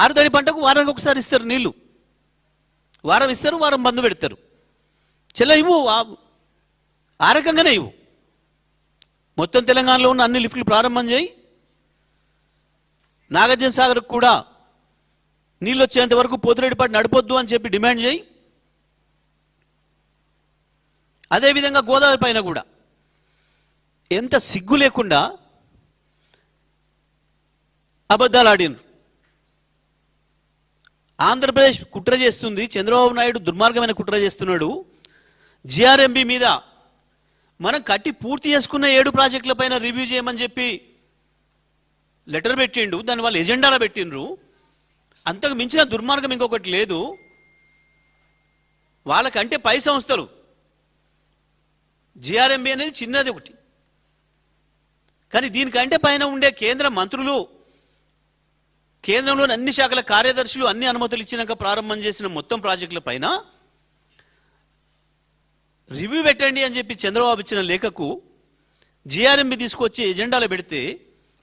A: ఆరుతడి పంటకు వారానికి ఒకసారి ఇస్తారు నీళ్లు, వారం ఇస్తారు, వారం బంద్ పెడతారు. చెల్ల ఇవ్వు, ఆ రకంగానే ఇవ్వు. మొత్తం తెలంగాణలో ఉన్న అన్ని లిఫ్ట్లు ప్రారంభం చేయి. నాగార్జున సాగర్కు కూడా నీళ్ళు వచ్చేంత వరకు పోతిరెడ్డిపాటి నడపొద్దు అని చెప్పి డిమాండ్ చేయి. అదేవిధంగా గోదావరి పైన కూడా ఎంత సిగ్గు లేకుండా అబద్ధాలు ఆడినరు. ఆంధ్రప్రదేశ్ కుట్ర చేస్తుంది, చంద్రబాబు నాయుడు దుర్మార్గమైన కుట్ర చేస్తున్నాడు. జిఆర్ఎంబి మీద మనం కట్టి పూర్తి చేసుకున్న 7 ప్రాజెక్టుల పైన రివ్యూ చేయమని చెప్పి లెటర్ పెట్టిండు, దాని వాళ్ళు ఎజెండాలో పెట్టిండ్రు. అంతకు మించిన దుర్మార్గం ఇంకొకటి లేదు. వాళ్ళకంటే పై సంస్థలు, జిఆర్ఎంబి అనేది చిన్నది ఒకటి, కానీ దీనికంటే పైన ఉండే కేంద్ర మంత్రులు, కేంద్రంలోని అన్ని శాఖల కార్యదర్శులు అన్ని అనుమతులు ఇచ్చినాక ప్రారంభం చేసిన మొత్తం ప్రాజెక్టుల పైన రివ్యూ పెట్టండి అని చెప్పి చంద్రబాబు ఇచ్చిన లేఖకు జిఆర్ఎంబి తీసుకొచ్చి ఎజెండాలో పెడితే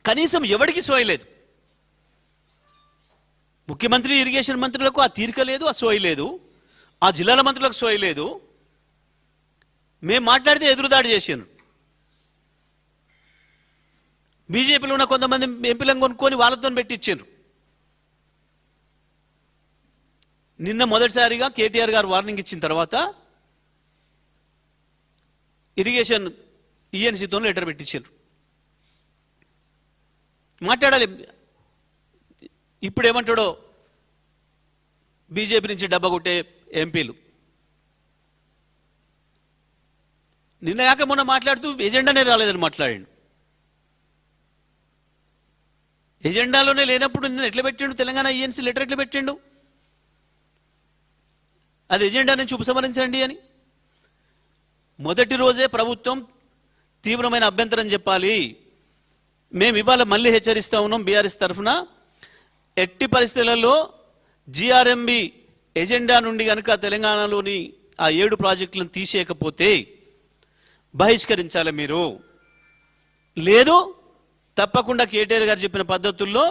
A: కనీసం ఎవరికి సోయలేదు. ముఖ్యమంత్రి, ఇరిగేషన్ మంత్రులకు ఆ తీరిక లేదు, ఆ సోయలేదు. ఆ జిల్లాల మంత్రులకు సోయలేదు. మేము మాట్లాడితే ఎదురుదాడి చేశారు.
B: బీజేపీలో ఉన్న కొంతమంది ఎంపీలను కొనుక్కొని వాళ్ళతో పెట్టించారు. నిన్న మొదటిసారిగా కేటీఆర్ గారు వార్నింగ్ ఇచ్చిన తర్వాత ఇరిగేషన్ ఈఎన్సీతో లెటర్ పెట్టించారు. మాట్లాడాలి. ఇప్పుడు ఏమంటాడో బీజేపీ నుంచి డబ్బా కొట్టే ఎంపీలు నిన్న కాక మొన్న మాట్లాడుతూ ఎజెండానే రాలేదని మాట్లాడాడు. ఎజెండాలోనే లేనప్పుడు నిన్న ఎట్లా పెట్టిండు? తెలంగాణ ఈఎన్సీ లెటర్ ఎట్లా పెట్టిండు? అది ఎజెండా నుంచి ఉపసంహరించండి అని మొదటి రోజే ప్రభుత్వం తీవ్రమైన అభ్యంతరం చెప్పాలి. మేము ఇవాళ మళ్ళీ హెచ్చరిస్తా ఉన్నాం బీఆర్ఎస్ తరఫున, ఎట్టి పరిస్థితులలో జిఆర్ఎంబి ఎజెండా నుండి కనుక తెలంగాణలోని ఆ 7 ప్రాజెక్టులను తీసేయకపోతే బహిష్కరించాలి మీరు. లేదు తప్పకుండా కేటీఆర్ గారు చెప్పిన పద్ధతుల్లో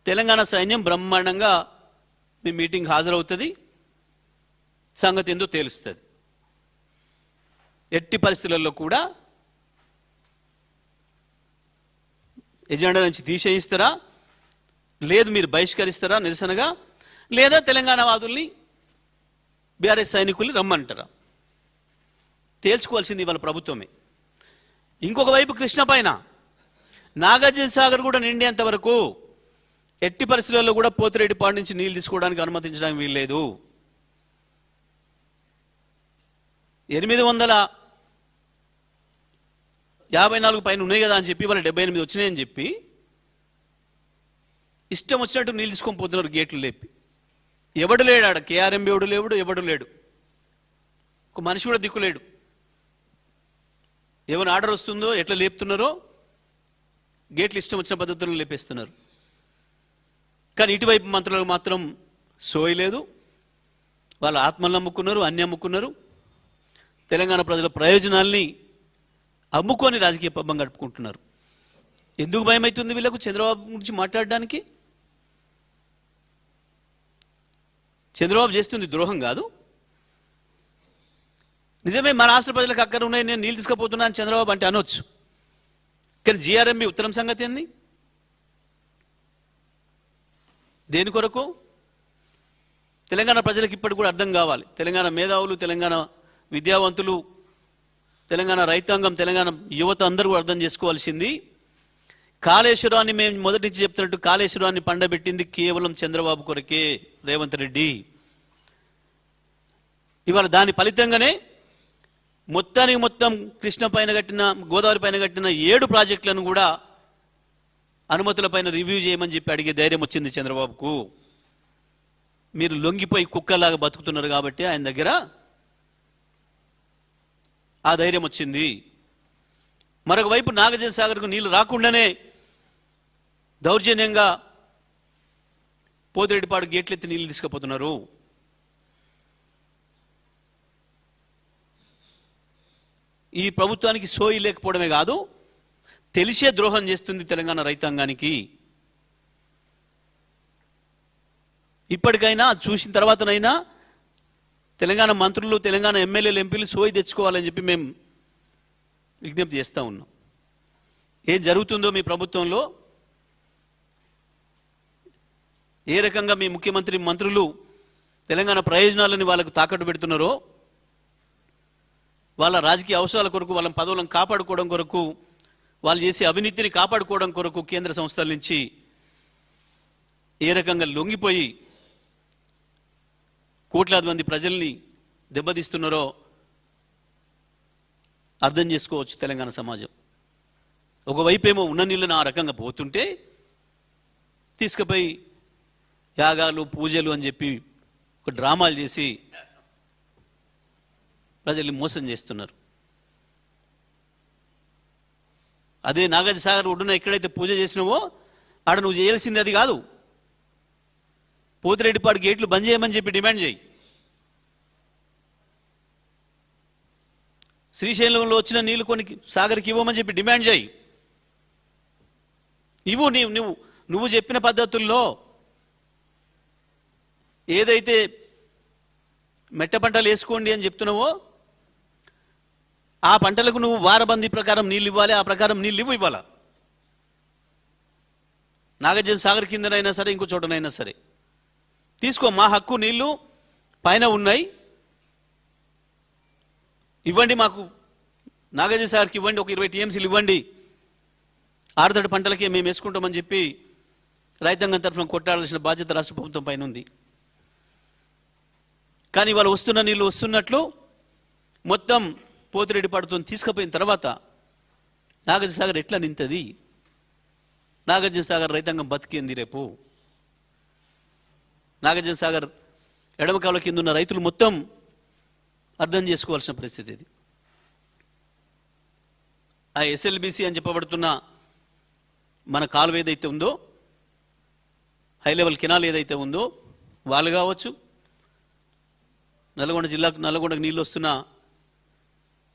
B: తెలంగాణ సైన్యం బ్రహ్మాండంగా మీ మీటింగ్ హాజరవుతుంది, సంగతి ఏందో తెలుస్తుంది. ఎట్టి పరిస్థితులలో కూడా ఎజెండా నుంచి తీసేయిస్తారా, లేదు మీరు బహిష్కరిస్తారా నిరసనగా, లేదా తెలంగాణ వాదుల్ని బీఆర్ఎస్ సైనికుల్ని రమ్మంటారా? తేల్చుకోవాల్సింది ఇవాళ ప్రభుత్వమే. ఇంకొక వైపు కృష్ణ పైన నాగార్జున సాగర్ కూడా నిండేంత వరకు ఎట్టి పరిస్థితుల్లో కూడా పోతిరెడ్డిపాడు నుంచి నీళ్లు తీసుకోవడానికి అనుమతించడానికి వీల్లేదు. 854 పైన ఉన్నాయి కదా అని చెప్పి వాళ్ళు 78 వచ్చినాయని చెప్పి ఇష్టం వచ్చినట్టు నీళ్ళు తీసుకొని పోతున్నారు గేట్లు లేపి. ఎవడు లేడు ఆడ, కేఆర్ఎంబి ఎవడు లేడు, ఒక మనిషి కూడా దిక్కులేడు. ఏమైనా ఆర్డర్ వస్తుందో ఎట్లా లేపుతున్నారో గేట్లు ఇష్టం వచ్చిన పద్ధతుల్లో లేపేస్తున్నారు. కానీ ఇటువైపు మంత్రులకు మాత్రం సోయలేదు. వాళ్ళ ఆత్మలు అమ్ముకున్నారు, అన్ని అమ్ముకున్నారు. తెలంగాణ ప్రజల ప్రయోజనాల్ని అమ్ముకొని రాజకీయ పబ్బం గడుపుకుంటున్నారు. ఎందుకు భయం అవుతుంది వీళ్ళకు చంద్రబాబు గురించి మాట్లాడడానికి? చంద్రబాబు చేస్తుంది ద్రోహం కాదు. నిజమే మా రాష్ట్ర ప్రజలకు అక్కడ ఉన్నాయి, నేను నీళ్ళు తీసుకుపోతున్నాను చంద్రబాబు అంటే అనొచ్చు. కానీ జిఆర్ఎంబి ఉత్తరం సంగతి ఏంది? దేని కొరకు? తెలంగాణ ప్రజలకు ఇప్పటికి కూడా అర్థం కావాలి. తెలంగాణ మేధావులు, తెలంగాణ విద్యావంతులు, తెలంగాణ రైతాంగం, తెలంగాణ యువత అందరూ కూడా అర్థం చేసుకోవాల్సింది, కాళేశ్వరాన్ని మేము మొదటి నుంచి చెప్తున్నట్టు కాళేశ్వరాన్ని పండబెట్టింది కేవలం చంద్రబాబు కొరకే, రేవంత్ రెడ్డి. ఇవాళ దాని ఫలితంగానే మొత్తానికి మొత్తం కృష్ణ పైన కట్టిన, గోదావరి పైన కట్టిన 7 ప్రాజెక్టులను కూడా అనుమతుల పైన రివ్యూ చేయమని చెప్పి అడిగే ధైర్యం వచ్చింది చంద్రబాబుకు. మీరు లొంగిపోయి కుక్కలాగా బతుకుతున్నారు కాబట్టి ఆయన దగ్గర ఆ ధైర్యం వచ్చింది. మరొక వైపు నాగార్జున సాగర్కు నీళ్లు రాకుండానే దౌర్జన్యంగా పోతిరెడ్డిపాడు గేట్లెత్తి నీళ్లు తీసుకుపోతున్నారు. ఈ ప్రభుత్వానికి సోయి లేకపోవడమే కాదు, తెలిసే ద్రోహం చేస్తుంది తెలంగాణ రైతాంగానికి. ఇప్పటికైనా చూసిన తర్వాతనైనా తెలంగాణ మంత్రులు, తెలంగాణ ఎమ్మెల్యేలు, ఎంపీలు సోయి తెచ్చుకోవాలని చెప్పి మేము విజ్ఞప్తి చేస్తూ ఉన్నాం. ఏం జరుగుతుందో మీ ప్రభుత్వంలో, ఏ రకంగా మీ ముఖ్యమంత్రి, మంత్రులు తెలంగాణ ప్రయోజనాలని వాళ్ళకు తాకట్టు పెడుతున్నారో, వాళ్ళ రాజకీయ అవసరాల కొరకు, వాళ్ళ పదవులను కాపాడుకోవడం కొరకు, వాళ్ళు చేసే అవినీతిని కాపాడుకోవడం కొరకు కేంద్ర సంస్థల నుంచి ఏ రకంగా లొంగిపోయి కోట్లాది మంది ప్రజల్ని దెబ్బతీస్తున్నారో అర్థం చేసుకోవచ్చు తెలంగాణ సమాజం. ఒకవైపేమో ఉన్న నీళ్ళను ఆ రకంగా పోతుంటే తీసుకుపోయి యాగాలు, పూజలు అని చెప్పి ఒక డ్రామాలు చేసి ప్రజల్ని మోసం చేస్తున్నారు. అదే నాగార్జున సాగర్ ఒడ్డున ఎక్కడైతే పూజ చేసినావో ఆడ నువ్వు చేయాల్సింది అది కాదు, పోతిరెడ్డిపాడు గేట్లు బంద్ చేయమని చెప్పి డిమాండ్ చేయి. శ్రీశైలంలో వచ్చిన నీళ్లు కొన్ని సాగర్కి ఇవ్వమని చెప్పి డిమాండ్ చేయి. ఇవ్వు. నువ్వు చెప్పిన పద్ధతుల్లో ఏదైతే మెట్ట పంటలు వేసుకోండి అని చెప్తున్నావో ఆ పంటలకు నువ్వు వారబందీ ప్రకారం నీళ్ళు ఇవ్వాలి, ఆ ప్రకారం నీళ్ళు ఇవ్వాలా. నాగార్జున సాగర్ కిందనైనా సరే, ఇంకో చోటనైనా సరే తీసుకో. మా హక్కు, నీళ్లు పైన ఉన్నాయి, ఇవ్వండి మాకు, నాగార్జున సాగర్కి ఇవ్వండి, ఒక 20 టీఎంసీలు ఇవ్వండి, ఆరుతడి పంటలకే మేము వేసుకుంటామని చెప్పి రైతాంగం తరఫున కొట్టాడాల్సిన బాధ్యత రాష్ట్ర ప్రభుత్వం పైన ఉంది. కానీ వాళ్ళు వస్తున్న నీళ్లు వస్తున్నట్లు మొత్తం పోతిరెడ్డి పాడుతో తీసుకుపోయిన తర్వాత నాగార్జున సాగర్ ఎట్లా నింతది? నాగార్జున సాగర్ రైతాంగం బతికింది రేపు. నాగార్జున సాగర్ ఎడమ కాలువ కింద ఉన్న రైతులు మొత్తం అర్థం చేసుకోవాల్సిన పరిస్థితి ఇది. ఆ ఎస్ఎల్బిసి అని చెప్పబడుతున్న మన కాలువ ఏదైతే ఉందో, హై లెవెల్ కెనాల్ ఏదైతే ఉందో, వాళ్ళు కావచ్చు, నల్గొండకు నీళ్ళు వస్తున్న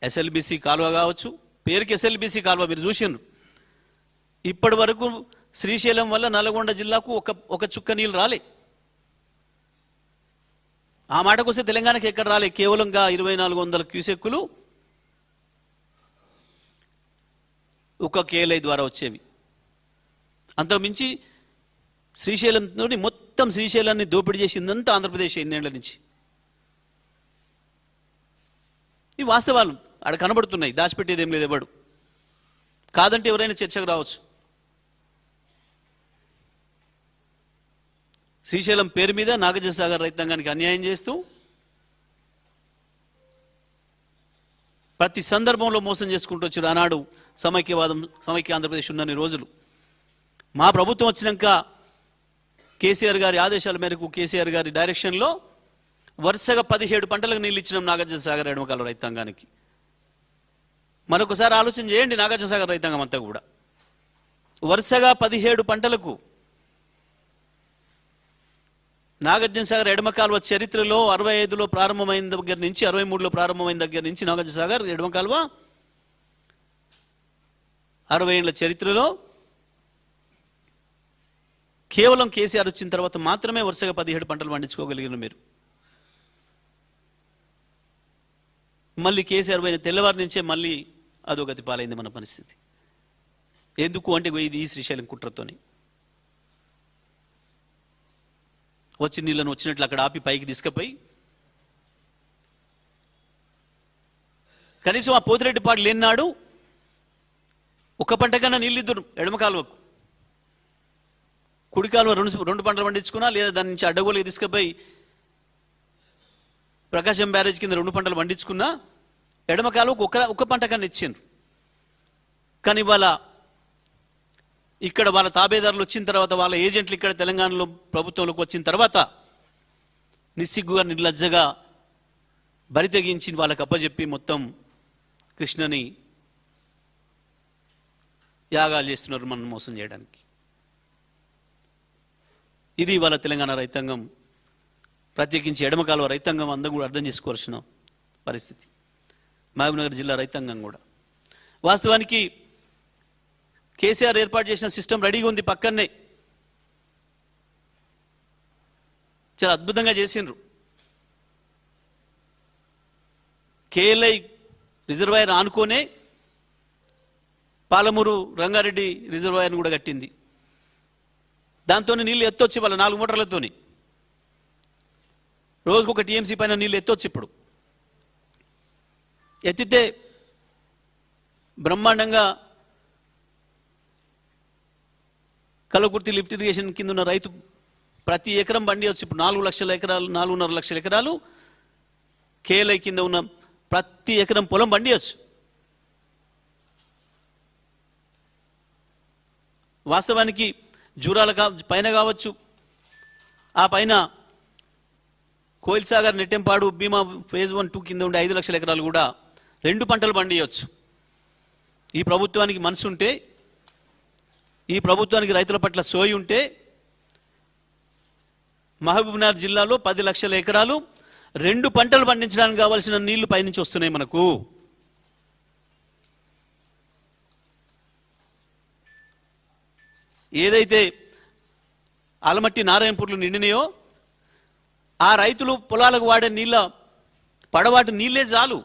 B: ఎస్ఎల్బిసి కాలువ కావచ్చు, పేరుకి ఎస్ఎల్బిసి కాలువ మీరు చూసిండ్రు. ఇప్పటి వరకు శ్రీశైలం వల్ల నల్గొండ జిల్లాకు ఒక చుక్క నీళ్ళు రాలే. ఆ మాటకు వస్తే తెలంగాణకి ఎక్కడ రాలే, కేవలంగా 2400 క్యూసెక్కులు ఒక కేఎల్ఐ ద్వారా వచ్చేవి. అంతకుమించి శ్రీశైలంతో మొత్తం శ్రీశైలాన్ని దోపిడీ చేసిందంతా ఆంధ్రప్రదేశ్ ఎన్నేళ్ల నుంచి. ఈ వాస్తవాలు ఆడ కనబడుతున్నాయి, దాచిపెట్టేది ఏం లేదు ఎవడు. కాదంటే ఎవరైనా చర్చకు రావచ్చు. శ్రీశైలం పేరు మీద నాగార్జున సాగర్ రైతాంగానికి అన్యాయం చేస్తూ ప్రతి సందర్భంలో మోసం చేసుకుంటూ వచ్చారు. ఆనాడు సమైక్య ఆంధ్రప్రదేశ్ ఉన్నన్ని రోజులు. మా ప్రభుత్వం వచ్చినాక కేసీఆర్ గారి ఆదేశాల మేరకు, కేసీఆర్ గారి డైరెక్షన్లో వరుసగా 17 పంటలకు నీళ్ళు ఇచ్చినాం నాగార్జున సాగర్ ఎడమకాల రైతాంగానికి. మరొకసారి ఆలోచన చేయండి, నాగార్జున సాగర్ రైతాంగం అంతా కూడా వరుసగా 17 పంటలకు. నాగార్జున సాగర్ ఎడమ కాలువ చరిత్రలో 65లో ప్రారంభమైన దగ్గర నుంచి, 63లో ప్రారంభమైన దగ్గర నుంచి నాగార్జున సాగర్ ఎడమ కాలువ 60 ఏళ్ల చరిత్రలో కేవలం కేసీఆర్ వచ్చిన తర్వాత మాత్రమే వరుసగా 17 పంటలు పండించుకోగలిగిన మీరు. మళ్ళీ కేసీఆర్ పోయిన తెల్లవారి నుంచే మళ్ళీ అధోగతి పాలైంది మన పరిస్థితి. ఎందుకు అంటే ఇది ఈ శ్రీశైలం కుట్రతోని. వచ్చి నీళ్ళను వచ్చినట్లు అక్కడ ఆపి పైకి తీసుకుపోయి కనీసం ఆ పోతిరెడ్డిపాడు లేనాడు ఒక పంట కన్నా నీళ్ళిద్దరు ఎడమ కాలువకు. కుడి కాలువ 2 పంటలు పండించుకున్నా, లేదా దాని నుంచి అడ్డగోలుగా తీసుకుపోయి ప్రకాశం బ్యారేజ్ కింద 2 పంటలు పండించుకున్నా, ఎడమ కాలువకు ఒక పంట కన్నా ఇచ్చిండ్రు. కానీ ఇక్కడ వాళ్ళ తాబేదారులు వచ్చిన తర్వాత, వాళ్ళ ఏజెంట్లు ఇక్కడ తెలంగాణలో ప్రభుత్వంలోకి వచ్చిన తర్వాత నిస్సిగ్గుగా, నిర్లజ్జగా బరి తెగించి వాళ్ళకి అప్పచెప్పి మొత్తం కృష్ణని యాగాలు చేస్తున్నారు మనం మోసం చేయడానికి. ఇది వాళ్ళ తెలంగాణ రైతాంగం, ప్రత్యేకించి ఎడమకాలువ రైతాంగం అందరూ కూడా అర్థం చేసుకోవాల్సిన పరిస్థితి. మహబూబ్నగర్ జిల్లా రైతాంగం కూడా వాస్తవానికి కేసీఆర్ ఏర్పాటు చేసిన సిస్టమ్ రెడీగా ఉంది పక్కనే, చాలా అద్భుతంగా చేసిండ్రు. కేఎల్ఐ రిజర్వాయర్ ఆనుకోనే పాలమూరు రంగారెడ్డి రిజర్వాయర్ని కూడా కట్టింది. దాంతో నీళ్ళు ఎత్తొచ్చి వాళ్ళ 4 మోటార్లతోని రోజుకు 1 టీఎంసీ పైన నీళ్ళు ఎత్తొచ్చు. ఇప్పుడు ఎత్తితే బ్రహ్మాండంగా కలకుర్తి లిఫ్ట్ ఇరిగేషన్ కింద ఉన్న రైతు ప్రతి ఎకరం పండియొచ్చు. ఇప్పుడు 4 లక్షల ఎకరాలు, 4.5 లక్షల ఎకరాలు కేఎల్ఐ కింద ఉన్న ప్రతి ఎకరం పొలం పండియొచ్చు. వాస్తవానికి జూరాల పైన కావచ్చు, ఆ పైన కోయిల్ సాగర్, నెట్టెంపాడు, భీమా ఫేజ్ 1, 2 కింద ఉండే 5 లక్షల ఎకరాలు కూడా 2 పంటలు పండియొచ్చు. ఈ ప్రభుత్వానికి మనసు ఉంటే, ఈ ప్రభుత్వానికి రైతుల పట్ల సోయి ఉంటే మహబూబ్నగర్ జిల్లాలో 10 లక్షల ఎకరాలు 2 పంటలు పండించడానికి కావాల్సిన నీళ్లు పైనుంచి వస్తున్నాయి మనకు. ఏదైతే ఆలమట్టి, నారాయణపూర్లు నిండినాయో ఆ రైతులు పొలాలకు వాడే నీళ్ళ పడవాటి నీళ్ళే చాలు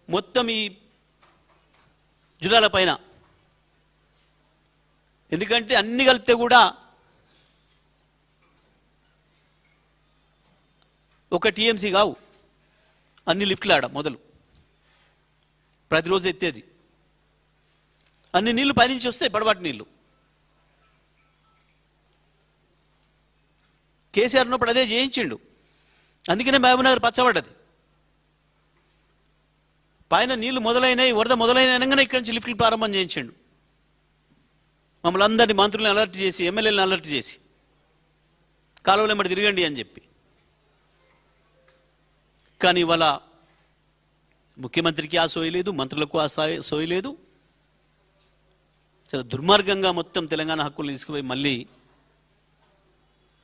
B: మొత్తం ఈ జురాల పైన. ఎందుకంటే అన్ని కలిపితే కూడా ఒక టీఎంసీ కావు, అన్ని లిఫ్ట్లు ఆడ మొదలు ప్రతిరోజు ఎత్తేది. అన్ని నీళ్లు పైనుంచి వస్తాయి, పడబాటి నీళ్లు. కేసీఆర్ ఉన్నప్పుడు అదే చేయించిండు, అందుకనే మహబూబ్నగర్ పచ్చబడ్డది. పైన నీళ్లు మొదలైనవి, వరద మొదలైనగానే ఇక్కడి నుంచి లిఫ్ట్లు ప్రారంభం చేయించిండు. మమ్మల్ని అందరినీ మంత్రులను అలర్ట్ చేసి, ఎమ్మెల్యేలను అలర్ట్ చేసి, కాలువలు ఎమ్మడి తిరగండి అని చెప్పి. కానీ ఇవాళ ముఖ్యమంత్రికి ఆ సోయి లేదు, మంత్రులకు ఆ సోయి లేదు. చాలా దుర్మార్గంగా మొత్తం తెలంగాణ హక్కులు తీసుకుపోయి మళ్ళీ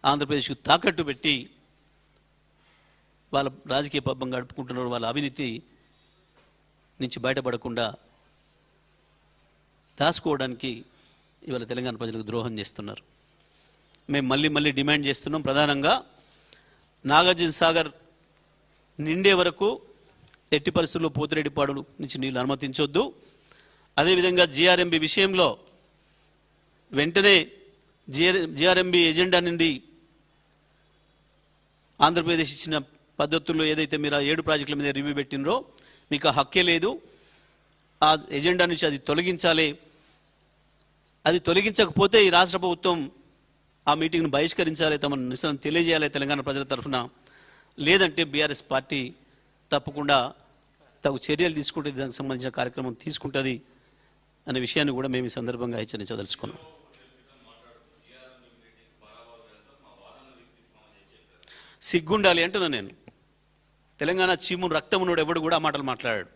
B: ఆంధ్రప్రదేశ్కు తాకట్టు పెట్టి వాళ్ళ రాజకీయ పబ్బం గడుపుకుంటున్నారు. వాళ్ళ అవినీతి నుంచి బయటపడకుండా దాచుకోవడానికి ఇవాళ తెలంగాణ ప్రజలకు ద్రోహం చేస్తున్నారు. మేము మళ్ళీ మళ్ళీ డిమాండ్ చేస్తున్నాం. ప్రధానంగా నాగార్జున సాగర్ నిండే వరకు ఎట్టి పరిస్థితుల్లో పోతిరెడ్డిపాడు నుంచి నీళ్ళు అనుమతించొద్దు. అదేవిధంగా జిఆర్ఎంబి విషయంలో వెంటనే జిఆర్ఎంబి ఎజెండా నుండి ఆంధ్రప్రదేశ్ ఇచ్చిన పద్ధతుల్లో ఏదైతే మీరు ఆ 7 ప్రాజెక్టుల మీద రివ్యూ పెట్టినరో మీకు ఆ హక్కే లేదు. ఆ ఎజెండా నుంచి అది తొలగించాలి. అది తొలగించకపోతే ఈ రాష్ట్ర ప్రభుత్వం ఆ మీటింగ్ను బహిష్కరించాలి, తమ నిరసన తెలియజేయాలి తెలంగాణ ప్రజల తరఫున. లేదంటే బీఆర్ఎస్ పార్టీ తప్పకుండా తగు చర్యలు తీసుకుంటే దానికి సంబంధించిన కార్యక్రమం తీసుకుంటుంది అనే విషయాన్ని కూడా మేము ఈ సందర్భంగా హెచ్చరించదలుచుకున్నాం. సిగ్గుండాలి అంటున్నా నేను. తెలంగాణ చీమును రక్తం ఉన్నోడు ఎవడు కూడా ఆ మాటలు మాట్లాడాడు.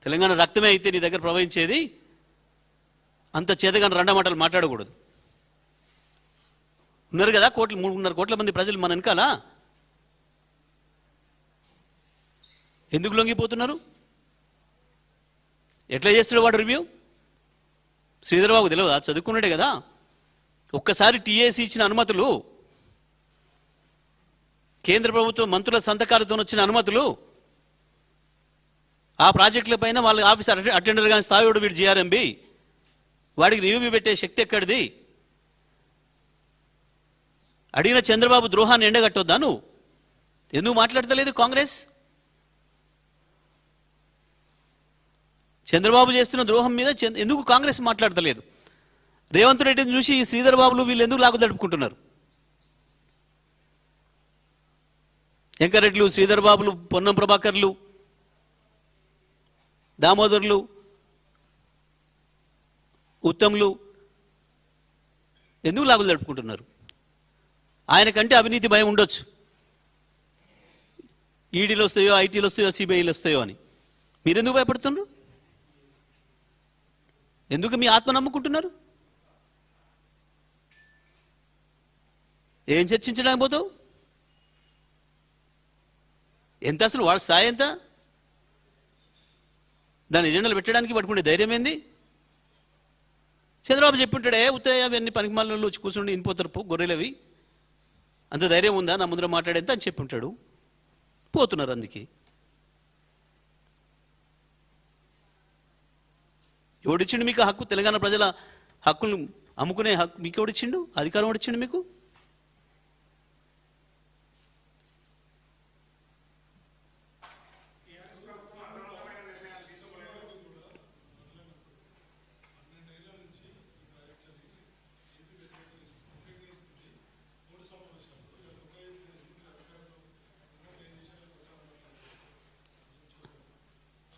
B: తెలంగాణ రక్తమే అయితే నీ దగ్గర ప్రవహించేది, అంత చేతగాని 2 మాటలు మాట్లాడకూడదు. ఉన్నారు కదా 3.5 కోట్ల మంది ప్రజలు మన వెనకాల, ఎందుకు లొంగిపోతున్నారు? ఎట్లా చేస్తాడు వాడు రివ్యూ? శ్రీధర్ బాబు తెలియదా? చదువుకున్నాడే కదా. ఒక్కసారి టీఏసీ ఇచ్చిన అనుమతులు, కేంద్ర ప్రభుత్వం మంత్రుల సంతకాలతో వచ్చిన అనుమతులు, ఆ ప్రాజెక్టుల పైన వాళ్ళ ఆఫీసర్ అటెండర్ కానీ స్థాయిడు వీడు జిఆర్ఎంబి, వాడికి రివ్యూ పెట్టే శక్తి ఎక్కడిది? అడిగిన చంద్రబాబు ద్రోహాన్ని ఎండగట్టొద్దా నువ్వు? ఎందుకు మాట్లాడతలేదు కాంగ్రెస్? చంద్రబాబు చేస్తున్న ద్రోహం మీద ఎందుకు కాంగ్రెస్ మాట్లాడతలేదు? రేవంత్ రెడ్డిని చూసి ఈ శ్రీధర్ బాబులు వీళ్ళు ఎందుకు లాగు తడుపుకుంటున్నారు? వెంకరెడ్లు, శ్రీధర్ బాబులు, పొన్నం ప్రభాకర్లు, దామోదర్లు, ఉత్తమ్లు ఎందుకు లాగులు తడుపుకుంటున్నారు? ఆయనకంటే అవినీతి భయం ఉండొచ్చు, ఈడీలు వస్తాయో, ఐటీలు వస్తాయో, సిబిఐలు వస్తాయో అని. మీరెందుకు భయపడుతున్నారు? ఎందుకు మీ ఆత్మ నమ్ముకుంటున్నారు? ఏం చర్చించడానికి పోతావు? ఎంత అసలు వాడి స్థాయి ఎంత? దాని ఎజెండాలు పెట్టడానికి పట్టుకునే ధైర్యం ఏంది? చంద్రబాబు చెప్పుంటాడే, ఉత్తయ్య అవన్నీ పనికిమాలలో వచ్చి కూర్చుండి ఇనిపోతారు గొర్రెలవి, అంత ధైర్యం ఉందా నా ముందర మాట్లాడేంత అని చెప్పుంటాడు. పోతున్నారు అందుకే. ఎవడిచ్చిండు మీకు హక్కు? తెలంగాణ ప్రజల హక్కులు అమ్ముకునే హక్కు మీకు ఎవడిచ్చిండు? అధికారం ఎవడిచ్చిండు మీకు?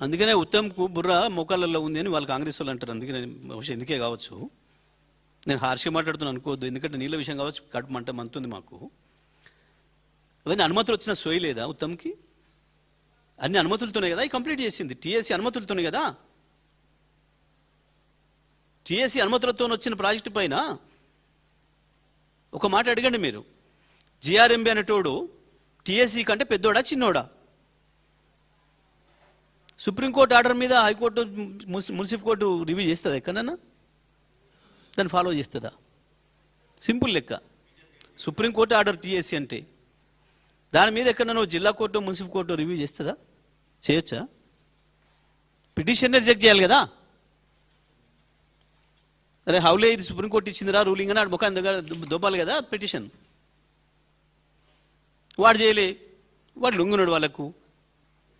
B: అందుకనే ఉత్తమ్కు బుర్ర మోకాళ్ళల్లో ఉంది అని వాళ్ళు కాంగ్రెస్ వాళ్ళు అంటారు. అందుకే నేను బహుశా ఎందుకే కావచ్చు, నేను హార్ష్గా మాట్లాడుతున్నాను అనుకోవద్దు. ఎందుకంటే నీళ్ళ విషయం కావచ్చు, కడుపు మంట మంతుంది మాకు. అవన్నీ అనుమతులు వచ్చిన సోయి లేదా ఉత్తమ్కి? అన్ని అనుమతులతోనే కదా కంప్లీట్ చేసింది. టీఎస్సీ అనుమతులతోనే కదా. టీఎస్సీ అనుమతులతో వచ్చిన ప్రాజెక్టు పైన ఒక మాట అడగండి మీరు. జిఆర్ఎంబి అనేటోడు టీఎస్సీ కంటే పెద్దోడా చిన్నోడా? సుప్రీంకోర్టు ఆర్డర్ మీద హైకోర్టు మున్సిపల్ కోర్టు రివ్యూ చేస్తుందా? ఎక్కడన్నా దాన్ని ఫాలో చేస్తుందా? సింపుల్ లెక్క. సుప్రీంకోర్టు ఆర్డర్ టీఎస్సీ అంటే దాని మీద ఎక్కడన్నా జిల్లా కోర్టు మున్సిపల్ కోర్టు రివ్యూ చేస్తుందా? చేయొచ్చా? పిటిషన్ రిజెక్ట్ చేయాలి కదా. అరే హౌలే ఇది సుప్రీంకోర్టు ఇచ్చిందిరా రూలింగ్ అని ఆడు ముఖం దొబ్బాలి కదా పిటిషన్. వాడు చేయలే, వాడు లొంగున్నాడు వాళ్ళకు.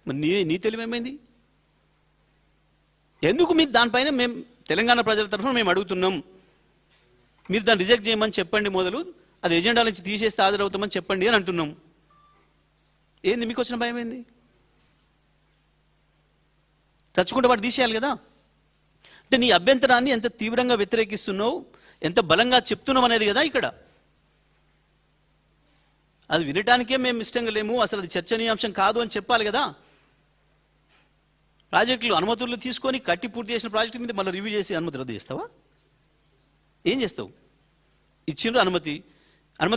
B: మరి నీ తెలివేమైంది? ఎందుకు మీరు దానిపైన మేము తెలంగాణ ప్రజల తరఫున మేము అడుగుతున్నాం, మీరు దాన్ని రిజెక్ట్ చేయమని చెప్పండి, మొదలు అది ఎజెండా నుంచి తీసేస్తే హాజరవుతామని చెప్పండి అని అంటున్నాం. ఏంది మీకు వచ్చిన భయం ఏంది? చచ్చుకుంటే వాడు తీసేయాలి కదా. అంటే నీ అభ్యంతరాన్ని ఎంత తీవ్రంగా వ్యతిరేకిస్తున్నావు, ఎంత బలంగా చెప్తున్నావు అనేది కదా ఇక్కడ. అది వినటానికే మేము ఇష్టంగా లేము, అసలు అది చర్చనీయాంశం కాదు అని చెప్పాలి కదా. ప్రాజెక్టులు అనుమతులు తీసుకొని కట్టి పూర్తి చేసిన ప్రాజెక్టు మీద మళ్ళీ రివ్యూ చేసి అనుమతి రద్దు చేస్తావా? ఏం చేస్తావు? ఇచ్చిండ్రు అనుమతి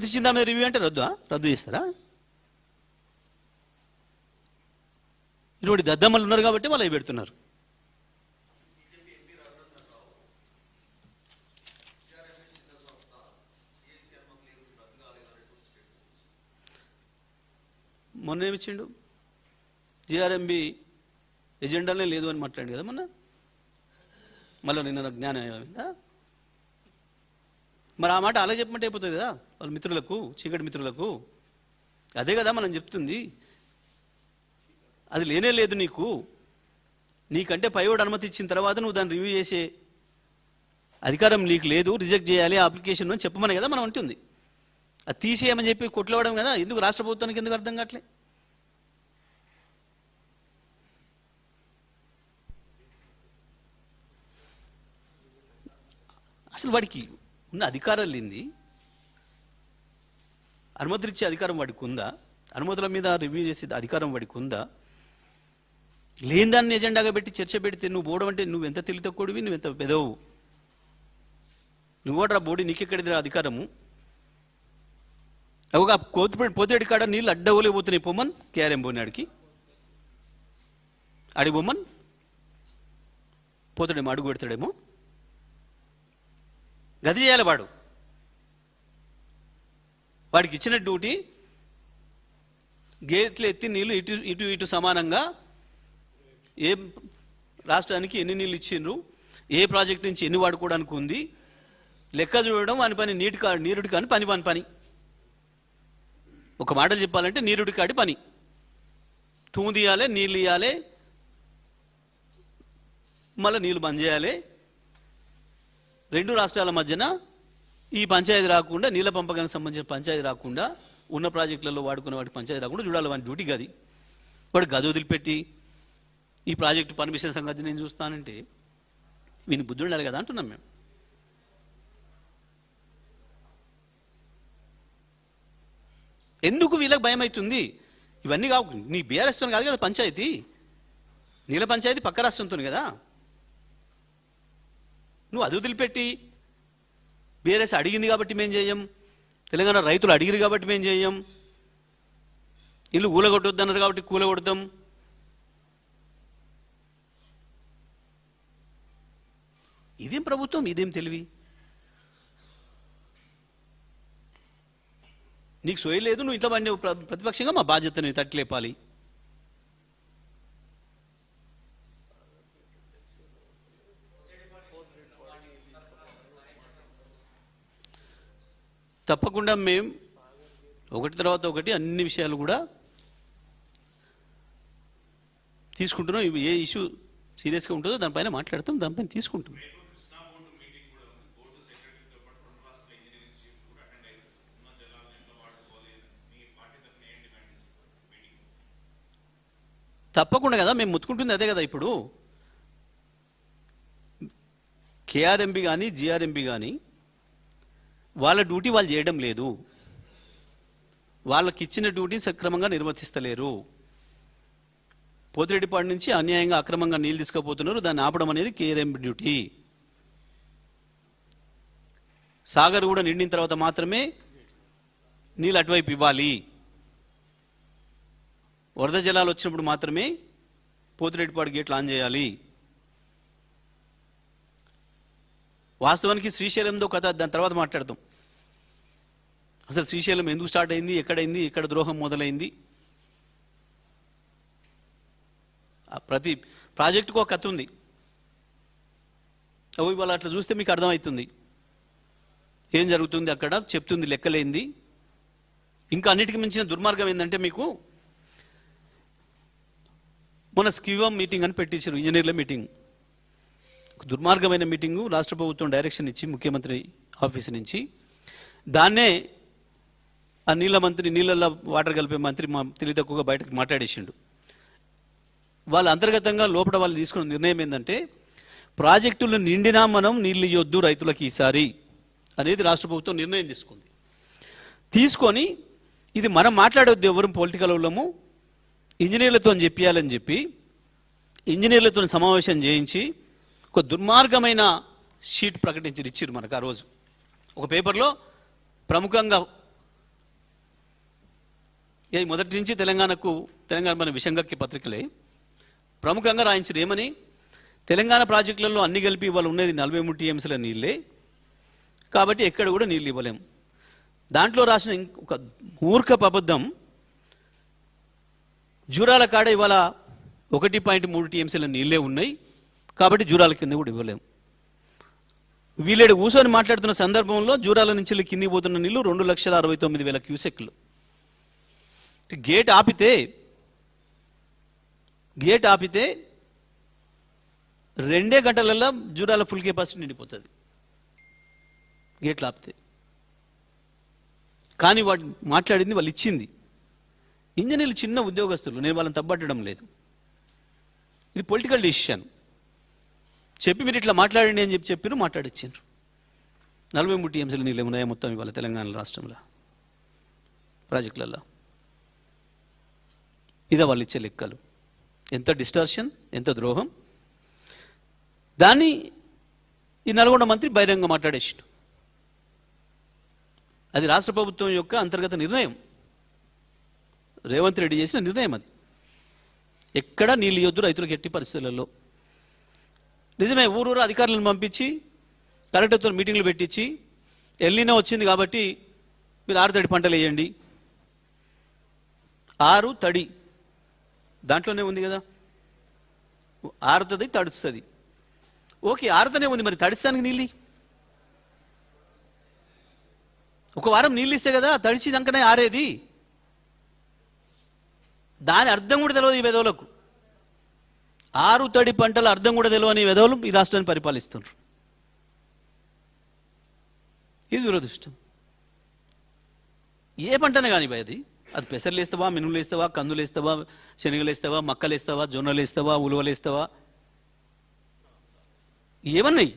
B: ఇచ్చిన దాని మీద రివ్యూ అంటే రద్దు చేస్తారా? ఇటువంటి దద్దమ్మలు ఉన్నారు కాబట్టి వాళ్ళు అవి పెడుతున్నారు. మొన్న ఏమిచ్చిండు? జిఆర్ఎంబి ఎజెండాలే లేదు అని మాట్లాడు కదా మొన్న. మళ్ళీ నిన్న జ్ఞానం ఏమైందా? మరి ఆ మాట అలా చెప్పమంటే అయిపోతుంది కదా వాళ్ళ మిత్రులకు, చీకటి మిత్రులకు. అదే కదా మనం చెప్తుంది. అది లేనే లేదు నీకంటే పైవాడు అనుమతి ఇచ్చిన తర్వాత నువ్వు దాన్ని రివ్యూ చేసే అధికారం నీకు లేదు, రిజెక్ట్ చేయాలి ఆ అప్లికేషన్ అని చెప్పమని కదా మనం ఉంటుంది. అది తీసేయమని చెప్పి కొట్లాడడం కదా. ఎందుకు రాష్ట్ర ప్రభుత్వానికి ఎందుకు అర్థం కావట్లే? అసలు వాడికి ఉన్న అధికారాలు ఏంది? అనుమతులు ఇచ్చే అధికారం వాడికి ఉందా? అనుమతుల మీద రివ్యూ చేసే అధికారం వాడికి ఉందా? లేని దాన్ని ఎజెండాగా పెట్టి చర్చ పెడితే నువ్వు పోవడం అంటే నువ్వు ఎంత తెలివి తక్కువడివి, నువ్వు ఎంత పెదవు. నువ్వు కూడా బోడి నీకెక్కడిది అధికారము? ఒక పోతేడి కాడ నీళ్ళు అడ్డవలేకపోతున్నాయి. పొమ్మన్ కేఆర్ఎం పోయినాడికి అడిగి బొమ్మన్ పోతాడేమో, అడుగు పెడతాడేమో. గది చేయాలి వాడికి ఇచ్చిన డ్యూటీ గేట్లు ఎత్తి నీళ్ళు ఇటు సమానంగా ఏ రాష్ట్రానికి ఎన్ని నీళ్ళు ఇచ్చిండ్రు, ఏ ప్రాజెక్ట్ నుంచి ఎన్ని వాడుకోవడానికి ఉంది లెక్క చూడడం వాని పని. నీరుడి కాని పని. ఒక మాటలు చెప్పాలంటే నీరుడి కాడి పని. తూము తీయాలి, నీళ్ళు ఇవ్వాలి, మళ్ళీ నీళ్ళు బంద్ చేయాలి. రెండు రాష్ట్రాల మధ్యన ఈ పంచాయతీ రాకుండా, నీళ్ళ పంపకానికి సంబంధించిన పంచాయతీ రాకుండా, ఉన్న ప్రాజెక్టులలో వాడుకున్న వాటికి పంచాయతీ రాకుండా చూడాలి. వాడి డ్యూటీ గది. వాడు గది వదిలిపెట్టి ఈ ప్రాజెక్టు పర్మిషన్ సంగతి నేను చూస్తానంటే వీని బుద్ధి ఉండాలి కదా అంటున్నాం మేము. ఎందుకు వీళ్ళకి భయం అవుతుంది? ఇవన్నీ కావు. నీ బీఆర్ఎస్తో కాదు కదా పంచాయతీ, నీళ్ళ పంచాయతీ పక్క రాష్ట్రంతో కదా. నువ్వు అది వదిలిపెట్టి బీఆర్ఎస్ అడిగింది కాబట్టి మేము చేయం, తెలంగాణ రైతులు అడిగిరు కాబట్టి మేము చేయం, ఇల్లు కూలగొట్టొద్దన్నారు కాబట్టి కూలగొడతాం. ఇదేం ప్రభుత్వం, ఇదేం తెలివి? నీకు సోయలేదు, నువ్వు ఇంట్లో పడిన ప్రతిపక్షంగా మా బాధ్యతని తట్లేపాలి. తప్పకుండా మేము ఒకటి తర్వాత ఒకటి అన్ని విషయాలు కూడా తీసుకుంటున్నాం. ఇవి ఏ ఇష్యూ సీరియస్గా ఉంటుందో దానిపైన మాట్లాడతాం, దానిపైన తీసుకుంటాం. తప్పకుండా కదా మేము ముత్తుకుంటుంది అదే కదా. ఇప్పుడు కేఆర్ఎంబి కానీ జిఆర్ఎంబి కానీ వాళ్ళ డ్యూటీ వాళ్ళు చేయడం లేదు, వాళ్ళకి ఇచ్చిన డ్యూటీని సక్రమంగా నిర్వర్తిస్తలేరు. పోతిరెడ్డిపాడు నుంచి అన్యాయంగా అక్రమంగా నీళ్ళు తీసుకుపోతున్నారు, దాన్ని ఆపడం అనేది కేఆర్ఎంబి డ్యూటీ. సాగర్ కూడా నిండిన తర్వాత మాత్రమే నీళ్ళు అటువైపు ఇవ్వాలి. వరద జలాలు వచ్చినప్పుడు మాత్రమే పోతిరెడ్డిపాడు గేట్లు ఆన్ చేయాలి. వాస్తవానికి శ్రీశైలంతో కథ దాని తర్వాత మాట్లాడతాం. అసలు శ్రీశైలం ఎందుకు స్టార్ట్ అయింది, ఎక్కడైంది, ఎక్కడ ద్రోహం మొదలైంది, ప్రాజెక్టుకు ఒక కథ ఉంది. ఇవాళ అట్లా చూస్తే మీకు అర్థమవుతుంది ఏం జరుగుతుంది అక్కడ, చెప్తుంది లెక్కలేంది. ఇంకా అన్నిటికీ మించిన దుర్మార్గం ఏంటంటే, మీకు మొన్న స్కివం మీటింగ్ అని పెట్టించారు, ఇంజనీర్ల మీటింగ్. దుర్మార్గమైన మీటింగు, రాష్ట్ర ప్రభుత్వం డైరెక్షన్ ఇచ్చి ముఖ్యమంత్రి ఆఫీస్ నుంచి దాన్నే ఆ నీళ్ళల్లో వాటర్ కలిపే మంత్రి తెలివి తక్కువగా బయటకు మాట్లాడేసిండు. వాళ్ళ అంతర్గతంగా లోపల వాళ్ళు తీసుకున్న నిర్ణయం ఏంటంటే, ప్రాజెక్టులు నిండినా మనం నీళ్ళు ఇవ్వద్దు రైతులకు ఈసారి అనేది రాష్ట్ర ప్రభుత్వం నిర్ణయం తీసుకొని ఇది మనం మాట్లాడొద్దు, ఎవరు పొలిటికల్ వాళ్ళము ఇంజనీర్లతో చెప్పాలని చెప్పి ఇంజనీర్లతో సమావేశం చేయించి ఒక దుర్మార్గమైన షీట్ ఇచ్చారు మనకు. ఆ రోజు ఒక పేపర్లో ప్రముఖంగా మొదటి నుంచి తెలంగాణ మన విషంగక్కి పత్రికలే ప్రముఖంగా రాయించారు. ఏమని, తెలంగాణ ప్రాజెక్టులలో అన్ని కలిపి ఇవాళ ఉన్నది 43 టీఎంసీల నీళ్ళే, కాబట్టి ఎక్కడ కూడా నీళ్ళు ఇవ్వలేం. దాంట్లో రాసిన ఒక మూర్ఖపు అబద్ధం, జూరాల కాడ ఇవాళ 1.3 టీఎంసీల నీళ్ళే ఉన్నాయి, కాబట్టి జూరాల కింద కూడా ఇవ్వలేం. వీళ్ళేడు కూర్చొని మాట్లాడుతున్న సందర్భంలో జూరాల నుంచి కిందికి పోతున్న నీళ్లు 2,69,000 క్యూసెక్లు. గేట్ ఆపితే 2 గంటలలో జూరాల ఫుల్ కెపాసిటీ నిండిపోతుంది గేట్లు ఆపితే. కానీ వాడు మాట్లాడింది, వాళ్ళు ఇచ్చింది. ఇంజనీర్లు చిన్న ఉద్యోగస్తులు, నేను వాళ్ళని తప్పట్టడం లేదు, ఇది పొలిటికల్ డిసిషన్. చెప్పి మీరు ఇట్లా మాట్లాడండి అని చెప్పారు, మాట్లాడిచ్చారు. 43 టీఎంసీల నీళ్ళు ఉన్నాయా మొత్తం ఇవాళ తెలంగాణ రాష్ట్రంలో ప్రాజెక్టులలో? ఇదే వాళ్ళు ఇచ్చే లెక్కలు. ఎంత డిస్టార్షన్, ఎంత ద్రోహం. దాన్ని ఈ నల్గొండ మంత్రి బహిరంగంగా మాట్లాడేసిండు. అది రాష్ట్ర ప్రభుత్వం యొక్క అంతర్గత నిర్ణయం, రేవంత్ రెడ్డి చేసిన నిర్ణయం. అది ఎక్కడా నీళ్ళు ఇవ్వద్దు రైతులకు ఎట్టి పరిస్థితులలో. నిజమే, ఊరూరు అధికారులను పంపించి కలెక్టర్తో మీటింగ్లు పెట్టించి ఎల్లినో వచ్చింది కాబట్టి మీరు 6 తడి పంటలు వేయండి. 6 తడి దాంట్లోనే ఉంది కదా, ఆరుతుంది తడుస్తుంది. ఓకే, ఆరుతూనే ఉంది, మరి తడిస్తానికి నీళ్ళు ఒక వారం నీళ్ళు ఇస్తే కదా తడిచిదాకనే ఆరేది. దాని అర్థం కూడా తెలియదు ఈ వెధవులకు. 6 తడి పంటల అర్థం కూడా తెలియని వెధవులు ఈ రాష్ట్రాన్ని పరిపాలిస్తున్నారు. ఇది దురదృష్టం. ఏ పంటనే కానీ అది పెసర్లు వేస్తావా, మినుములు వేస్తావా, కందులు వేస్తావా, శనగలు వేస్తావా, మక్కలు వేస్తావా, జొన్నలు వేస్తావా, ఉలువలు వేస్తావా, ఏమన్నాయి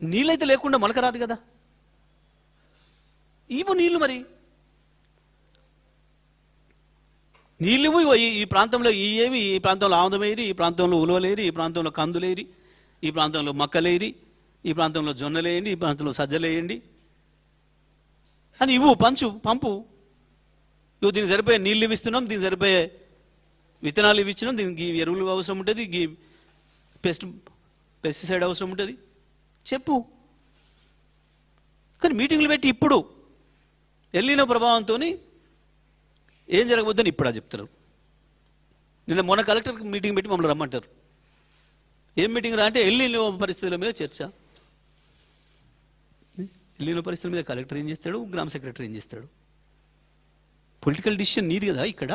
B: నీళ్ళైతే లేకుండా మొలక రాదు కదా. ఇవ్వు నీళ్లు, మరి నీళ్ళు ఈ ప్రాంతంలో ఏవి, ఈ ప్రాంతంలో ఆముదమేరి, ఈ ప్రాంతంలో ఉలువలేరి, ఈ ప్రాంతంలో కందులేరి, ఈ ప్రాంతంలో మక్కలేరి, ఈ ప్రాంతంలో జొన్నలేయండి, ఈ ప్రాంతంలో సజ్జలేయండి అని ఇవ్వు, పంపు. దీనికి సరిపోయే నీళ్ళు ఇస్తున్నాం, దీనికి సరిపోయే విత్తనాలు ఇచ్చినాం, దీనికి ఎరువులు అవసరం ఉంటుంది, పెస్టిసైడ్ అవసరం ఉంటుంది, చెప్పు. కానీ మీటింగ్లు పెట్టి ఇప్పుడు ఎల్లిన ప్రభావంతో ఏం జరగబోద్దని ఇప్పుడు చెప్తున్నారు. మొన్న కలెక్టర్ మీటింగ్ పెట్టి మమ్మల్ని రమ్మంటారు. ఏం మీటింగ్ రా అంటే ఎల్లిన పరిస్థితుల మీద చర్చ. ఎల్లిన పరిస్థితుల మీద కలెక్టర్ ఏం చేస్తాడు, గ్రామ సెక్రటరీ ఏం చేస్తాడు? పొలిటికల్ డిసిషన్ నీది కదా ఇక్కడ.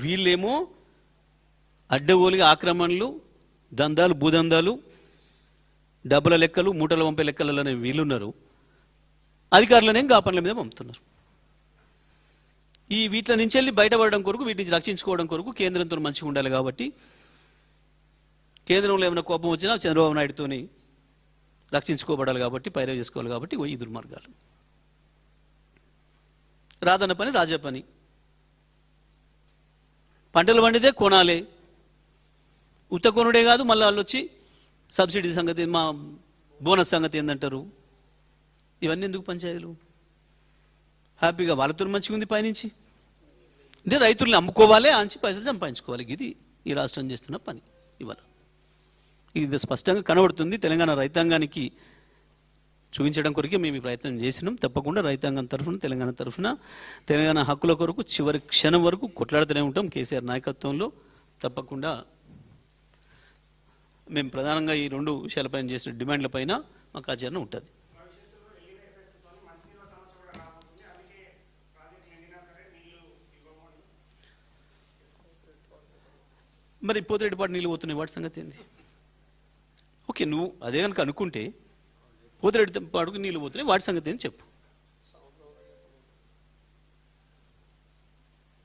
B: వీళ్ళేమో అడ్డగోలుగా ఆక్రమణలు, దందాలు, భూదందాలు, డబ్బుల లెక్కలు, మూటల పంపే లెక్కలలోనే వీళ్ళున్నారు. అధికారులనే ఆ పనుల మీద పంపుతున్నారు. వీటి నుంచి వెళ్ళి బయటపడడం కొరకు, వీటి నుంచి రక్షించుకోవడం కొరకు కేంద్రంతో మంచిగా ఉండాలి కాబట్టి, కేంద్రంలో ఏమైనా కోపం వచ్చినా చంద్రబాబు నాయుడుతోని రక్షించుకోబడాలి కాబట్టి, పైరవి చేసుకోవాలి కాబట్టి ఈ దుర్మార్గాలు. రాదన్న పని రాజా పని. పంటలు పండితే కొనాలి, ఉత్త కొనుడే కాదు, మళ్ళీ వాళ్ళు వచ్చి సబ్సిడీ సంగతి, మా బోనస్ సంగతి ఏందంటారు. ఇవన్నీ ఎందుకు పంచాయతీలు? హ్యాపీగా వాళ్ళతో మంచిగా ఉంది పైనుంచి. అంటే రైతుల్ని అమ్ముకోవాలి, ఆంచి పైసలు సంపాదించుకోవాలి. ఇది ఈ రాష్ట్రం చేస్తున్న పని. ఇవాళ ఇది స్పష్టంగా కనబడుతుంది. తెలంగాణ రైతాంగానికి చూపించడం కొరకే మేము ఈ ప్రయత్నం చేసినాం. తప్పకుండా రైతాంగం తరఫున, తెలంగాణ తరఫున, తెలంగాణ హక్కుల కొరకు చివరి క్షణం వరకు కొట్లాడుతూనే ఉంటాం. కేసీఆర్ నాయకత్వంలో తప్పకుండా మేము ప్రధానంగా ఈ 2 విషయాలపైన చేసిన డిమాండ్లపైన మాకు ఆచరణ ఉంటుంది. మరి పోతిరెడ్డిపాటు నీళ్ళు పోతున్నాయి, వాటి సంగతి ఏంది? ఓకే, నువ్వు అదే కనుక అనుకుంటే పోతిరెడ్డిపాటుకు నీళ్ళు పోతున్నాయి, వాటి సంగతి ఏంది చెప్పు.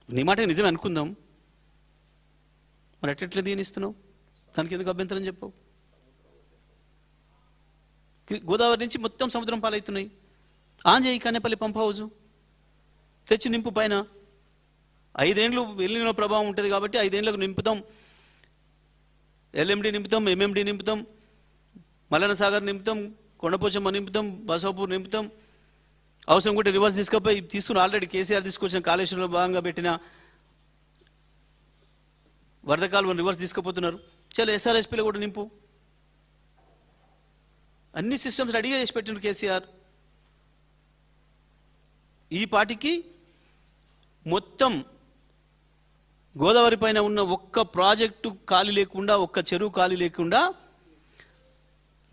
B: నీ మాట నిజమే అనుకుందాం, మరి ఎట్లా దీనిస్తున్నావు? దానికి ఎందుకు అభ్యంతరం చెప్పవు? గోదావరి నుంచి మొత్తం సముద్రం పాలవుతున్నాయి. ఆన్ చేయి కన్నెపల్లి పంప్ హౌజు తెచ్చి నింపు. పైన 5 ఏళ్ళు వెళ్ళిన ప్రభావం ఉంటుంది కాబట్టి 5 ఏళ్ళకు నింపుతాం. ఎల్ఎండి నింపుతాం, ఎంఎండి నింపుతాం, మల్లన సాగర్ నింపుతాం, కొండపోచమ్మ నింపుతాం, బసాపూర్ నింపుతాం. అవసరం కూడా రివర్స్ తీసుకుని ఆల్రెడీ కేసీఆర్ తీసుకొచ్చిన కాళేశ్వరంలో భాగంగా పెట్టిన వరద కాలువను రివర్స్ తీసుకుపోతున్నారు. చలో ఎస్ఆర్ఎస్పీలో కూడా నింపు. అన్ని సిస్టమ్స్ రెడీగా చేసి పెట్టిండు కేసీఆర్. ఈ పాటికి మొత్తం గోదావరి పైన ఉన్న ఒక్క ప్రాజెక్టు ఖాళీ లేకుండా, ఒక్క చెరువు ఖాళీ లేకుండా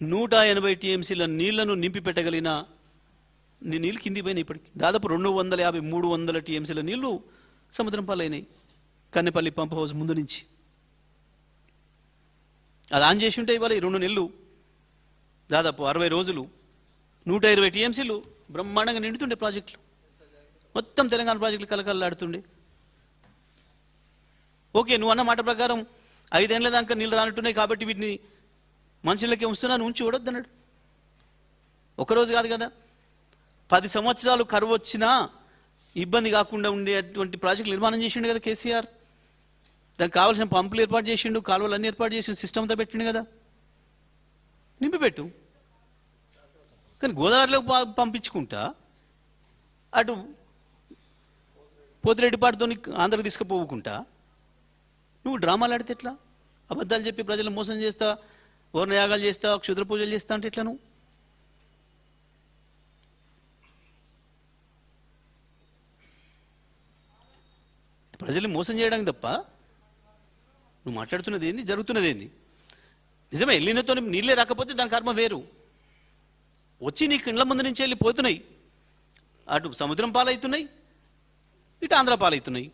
B: 180 టీఎంసీల నీళ్లను నింపి పెట్టగలిగిన నీళ్ళు కింది పోయినాయి. ఇప్పటికి దాదాపు 250-300 టీఎంసీల నీళ్లు సముద్రం పాలైనాయి కన్నెపల్లి పంప్ హౌస్ ముందు నుంచి. అది ఆన్ చేసి ఉంటే ఇవాళ 2 నెలలు దాదాపు 60 రోజులు 120 టీఎంసీలు బ్రహ్మాండంగా నిండుతుండే ప్రాజెక్టులు. మొత్తం తెలంగాణ ప్రాజెక్టులు కలకలలాడుతుండే. ఓకే, నువ్వు అన్న మాట ప్రకారం 5 ఏళ్ల దాకా నీళ్ళు రానట్టున్నాయి కాబట్టి వీటిని మనుషులకే ఉంచుతున్నాను, ఉంచి చూడొద్దన్నాడు. ఒకరోజు కాదు కదా, 10 సంవత్సరాలు కరువు వచ్చినా ఇబ్బంది కాకుండా ఉండేటువంటి ప్రాజెక్టులు నిర్మాణం చేసిండు కదా కేసీఆర్. దానికి కావాల్సిన పంపులు ఏర్పాటు చేసిండు, కాలువలు అన్ని ఏర్పాటు చేసిన సిస్టమ్ అంతా పెట్టిండు కదా, నింపి పెట్టు. కానీ గోదావరిలో పంపించుకుంటా అటు పోతిరెడ్డిపాటుతో ఆంధ్రకు తీసుకుపోవుకుంటా నువ్వు డ్రామాలు ఆడితే ఎట్లా? అబద్ధాలు చెప్పి ప్రజలు మోసం చేస్తా, వర్ణయాగాలు చేస్తా, క్షుద్ర పూజలు చేస్తా అంటే ఎట్లా? నువ్వు ప్రజల్ని మోసం చేయడానికి తప్ప నువ్వు మాట్లాడుతున్నది ఏంది, జరుగుతున్నది ఏంది? నిజమే, వెళ్ళినతో నీళ్ళే రాకపోతే దాని కర్మ వేరు. వచ్చి నీకు ఇండ్ల ముందు నుంచి వెళ్ళి పోతున్నాయి, అటు సముద్రం పాలవుతున్నాయి, ఇటు ఆంధ్ర పాలవుతున్నాయి.